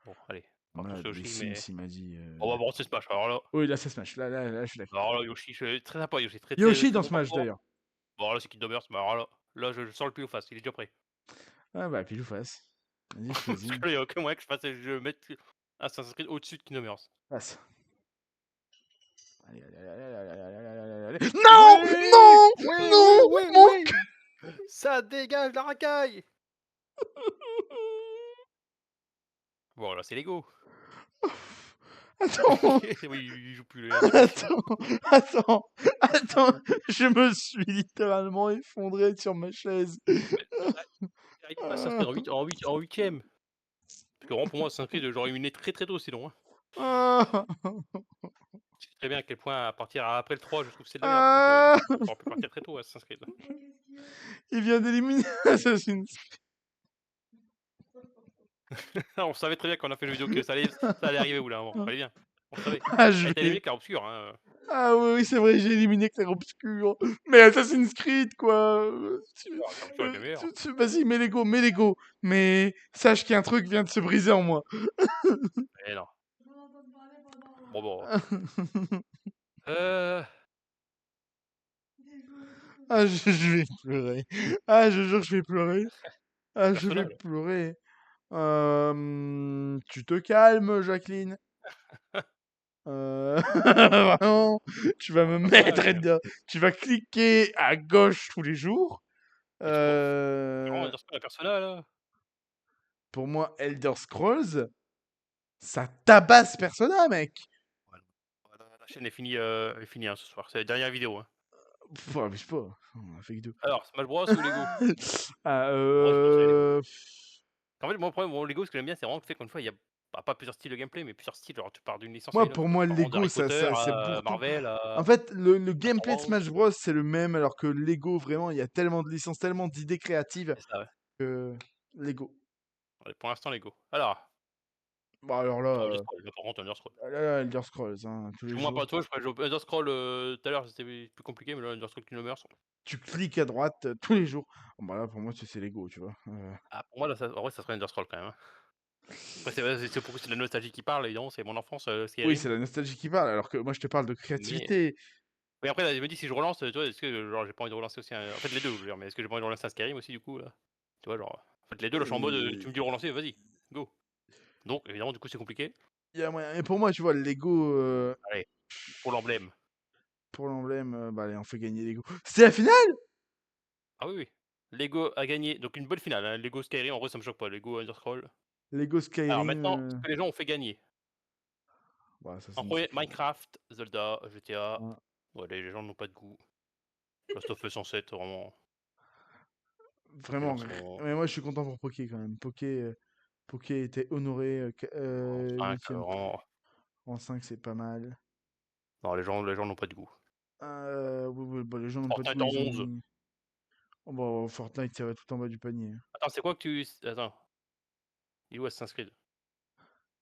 Bon, allez, on va Bah, tous les Yoshi, Sims, mais il m'a dit. on va voir c'est Smash. Alors là, Oui, là, ça smash. Là, je suis d'accord. Yoshi, très sympa Yoshi, très Yoshi très dans bon Smash parcours. d'ailleurs. Bon, là, c'est Kingdom Hearts, mais alors là, je sens le pile ou face, il est déjà prêt. Ah bah, pile ou face. Vas-y, Parce choisis. que là, il y a aucun moyen que je mette Assassin's Creed au-dessus de Kingdom Hearts. Passe. Allez. Non! Oui! Non! Oui, oui, Non! oui, Mon oui! Ça dégage la racaille! Bon, là, c'est Lego. Attends! Oui, il joue plus, il a dépression. Attends! Je me suis littéralement effondré sur ma chaise. Mais j'arrive pas à s'inscrire en 8ème. Parce que vraiment, pour moi, Assassin's Creed, j'aurais éliminé très très tôt sinon. Hein. Ah! Tu sais très bien à quel point à partir après le 3, je trouve que c'est de la merde. Donc, Ah! on peut partir très tôt à Assassin's Creed. Il vient d'éliminer Assassin's On savait très bien quand on a fait le vidéo que ça allait arriver au bout d'un moment. Fallait bien. On savait. Ah, je Elle était vais. éliminé car obscur. Hein. Ah oui, c'est vrai, j'ai éliminé Clair Obscur. Mais Assassin's Creed, quoi. Car obscur est bien meilleur. Vas-y, mets Lego. Mais sache qu'un truc vient de se briser en moi. Eh non. Bon. Euh... Ah, je vais pleurer. Ah, je jure, je vais pleurer. Ah, je vais Personnel. pleurer. Tu te calmes, Jacqueline. Vraiment, tu vas me mettre, Personnel. tu vas cliquer à gauche tous les jours. Mais tu crois. Vraiment, dire la persona là. Pour moi, Elder Scrolls, ça tabasse Persona, mec. La chaîne est finie hein, ce soir. C'est la dernière vidéo. Hein. Pff, abuse pas. On a fait que deux. Alors, Smash Bros ou Lego? Ah, Moi, je conseille Lego. En fait, moi, le problème, mon Lego, ce que j'aime bien, c'est vraiment le fait qu'une fois, il y a pas plusieurs styles de gameplay, mais plusieurs styles. Genre, tu pars d'une licence à Moi, une autre. pour Tu moi, pars vraiment Lego, d'Harry Potter c'est à pour tout. Marvel En à fait, le Star gameplay de Wars. Smash Bros, c'est le même, alors que Lego, vraiment, il y a tellement de licences, tellement d'idées créatives C'est ça, ouais. que Lego. Ouais, pour l'instant, Lego. Alors, Bah alors là, Elder Scrolls, là, par contre, Elder Scrolls. Elder Scrolls, hein, tous Je les suis moins jours. pas toi, je crois que Elder Scrolls tout à l'heure, c'était plus compliqué, mais là, Elder Scrolls Kingdom Hearts. Tu cliques à droite tous les jours. Bon, bah là, pour moi, c'est Lego, tu vois. Ah, pour moi, là, en vrai, ça serait Elder Scrolls quand même. Hein. Après, c'est pourquoi c'est de la nostalgie qui parle, évidemment, c'est mon enfance, Oui, Skyrim. c'est la nostalgie qui parle, alors que moi, je te parle de Mais créativité. après, là, je me dis, si je relance, tu vois, est-ce que genre, j'ai pas envie de relancer aussi en fait, les deux, je veux dire, mais est-ce que j'ai pas envie de relancer un Skyrim aussi, du coup, là? Tu vois, genre, en fait, les deux, là, je suis en mode, tu me dis de relancer, vas-y, go. Donc, évidemment, du coup, c'est compliqué. Il y a moyen. Et pour moi, tu vois, Lego, Allez, pour l'emblème. pour l'emblème, bah allez, on fait gagner Lego. C'est la finale? Ah oui, oui. Lego a gagné, donc une bonne finale, hein. Lego Skyrim, en vrai, ça me choque pas. Lego Elder Scrolls. Lego Alors Skyrim. maintenant, ce que les gens ont fait gagner. Bah, ça, En c'est une premier, script. Minecraft, Zelda, GTA. Ouais. Ouais, les gens n'ont pas de goût. Last of Us 107, vraiment. Les gens Vraiment. sont Mais moi, je suis content pour Poké quand même. Poké était honoré. en 5, 8ème. vraiment. En 5, c'est pas mal. Non, les gens n'ont pas de goût. Oui, bah, les gens n'ont pas de Fortnite goût, en ils ont 11. mis. Oh, bah, Fortnite, ça va tout en bas du panier. Attends, c'est quoi que tu. Attends. Il est où Assassin's Creed?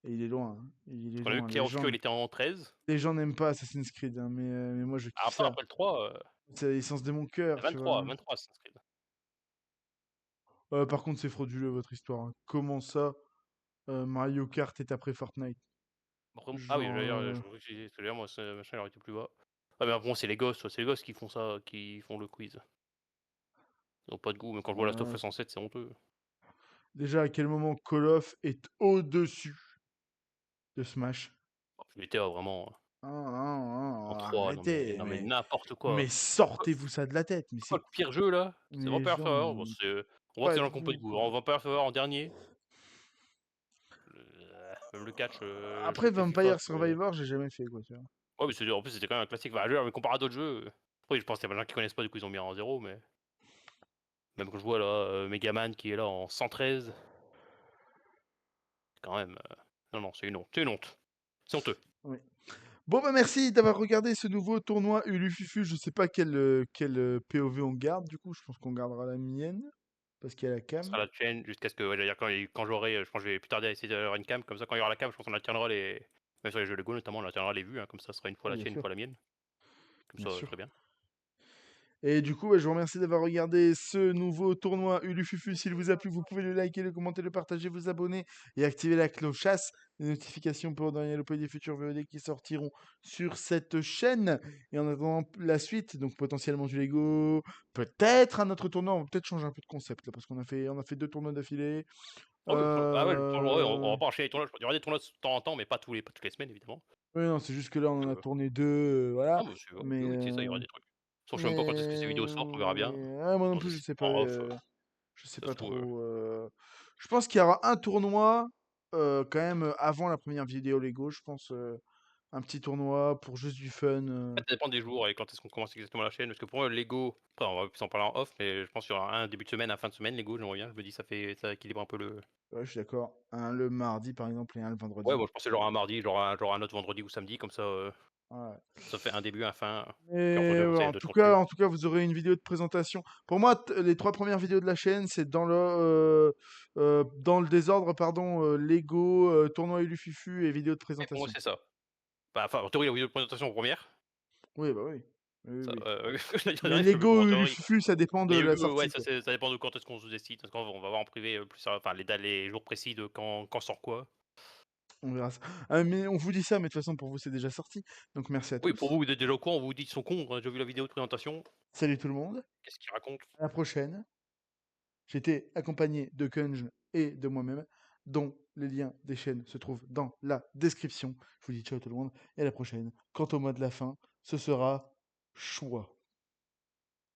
Et il est loin. Il est Parce qu'on a vu loin. que Clair Obscur, il était en 13. Les gens n'aiment pas Assassin's Creed, hein, mais moi, je Ah, kiffe après, ça. après le 3, C'est la licence de mon cœur, tu 23, vois. 23 Assassin's Creed. Par contre, c'est frauduleux votre histoire, hein. Comment ça, Mario Kart est après Fortnite? Ah oui, Genre, d'ailleurs, je crois que j'ai celui-là, moi, ce machin, il aurait été plus bas. Ah, mais bon, c'est les gosses, c'est les gosses qui font ça, qui font le quiz. Ils ont pas de goût, même quand je vois Last of ouais. Us 107, c'est honteux. Déjà, à quel moment Call of est au-dessus de Smash? Oh, GTA, vraiment, en 3, non mais, Arrêtez, non mais mais n'importe mais quoi. sortez-vous ça de la tête, mais C'est quoi c'est le pire jeu là? mais C'est les Vampire gens Survivor, bon, n'ont on voit que pas c'est dans de le compo de goût, goût. quoi. En Vampire Survivor en dernier, même le catch, je Après sais que les FIFA, Vampire Survivor, j'ai jamais fait, quoi, tu vois? ouais, mais en plus c'était quand même un classique. Bah, mais comparé à d'autres jeux, après je pense qu'il y a plein de gens qui connaissent pas, du coup ils ont mis en 0, mais même quand je vois là, Megaman qui est là en 113, quand même, non, c'est une honte, c'est une honte. C'est honteux. Oui. Bon, bah, merci d'avoir regardé ce nouveau tournoi Ulufufu. Je sais pas quel, POV on garde, du coup, je pense qu'on gardera la mienne parce qu'il y a la Ça sera cam. la chaîne jusqu'à ce que, ouais, j'allais dire quand j'aurai, je pense que je vais plus tarder à essayer d'avoir une cam, comme ça quand il y aura la cam, je pense qu'on alternera les même sur les jeux Lego notamment, on alternera les vues, hein, comme ça sera une fois Ah, la bien tienne, une sûr, fois la mienne. Comme bien ça, sûr. très bien. Et du coup, je vous remercie d'avoir regardé ce nouveau tournoi Ulufufu. S'il vous a plu, vous pouvez le liker, le commenter, le partager, vous abonner et activer la clochasse, les notifications pour ne louper des futurs VOD qui sortiront sur cette chaîne. Et en attendant la suite, donc potentiellement du Lego, peut-être un autre tournoi, on va peut-être changer un peu de concept, là, parce qu'on a fait 2 tournois d'affilée. Ah oui, ouais, on Euh, va pas enchaîner les tournois. Il y aura des tournois de temps en temps, mais pas toutes les semaines, évidemment. Oui, non, c'est juste que là, on en a Heu, tourné 2, voilà. ah bah, c'est Mais, oui, c'est ça, il y aura des trucs. De toute façon, je sais même pas quand est-ce que ces mais vidéos sortent, on verra bien. ouais, moi non Dans plus, je sais pas, en off, je sais ça se pas trouve, trop. Je pense qu'il y aura un tournoi quand même avant la première vidéo Lego. Je pense un petit tournoi pour juste du fun. en fait, ça dépend des jours et quand est-ce qu'on commence exactement la chaîne. Parce que pour moi, Lego, après on va plus en parler en off, mais je pense qu'il y aura un début de semaine, un fin de semaine, Lego, j'aimerais bien. Je me dis ça équilibre un peu le Ouais, je suis d'accord. Un le mardi par exemple et un le ouais, vendredi. moi je pensais genre un mardi, genre un autre vendredi ou samedi, comme Ouais. ça fait un début, un fin, puis entre Mais 2 ouais, c'est en deux tout tranquilles. cas, vous aurez une vidéo de présentation. Pour moi, les 3 premières vidéos de la chaîne, c'est dans le désordre, pardon, Lego, tournoi Ulufufu et vidéo de Et pour moi, présentation. c'est ça. Bah, enfin, en théorie, la vidéo de présentation en première. Oui, bah oui. Oui, oui, Ça, oui. l'année Mais dernière, mais Lego bon, en théorie. Ulufufu, ça dépend de Mais la ouais, sortie, ça quoi. ça dépend de quand est-ce qu'on se décide, parce qu'on va voir en privé, plus ça enfin les jours précis de quand sort quoi. On verra ça. Ah, mais on vous dit ça, mais de toute façon, pour vous, c'est déjà sorti. Donc merci à Oui, pour tous. vous, vous êtes déjà au courant, vous vous dites: «Ils sont cons, on a déjà vu la vidéo de présentation, Salut tout le monde. qu'est-ce qu'ils racontent?» À la prochaine. J'étais accompagné de Kunj et de moi-même, dont les liens des chaînes se trouvent dans la description. Je vous dis ciao tout le monde et à la prochaine. Quant au mot de la fin, ce sera choix.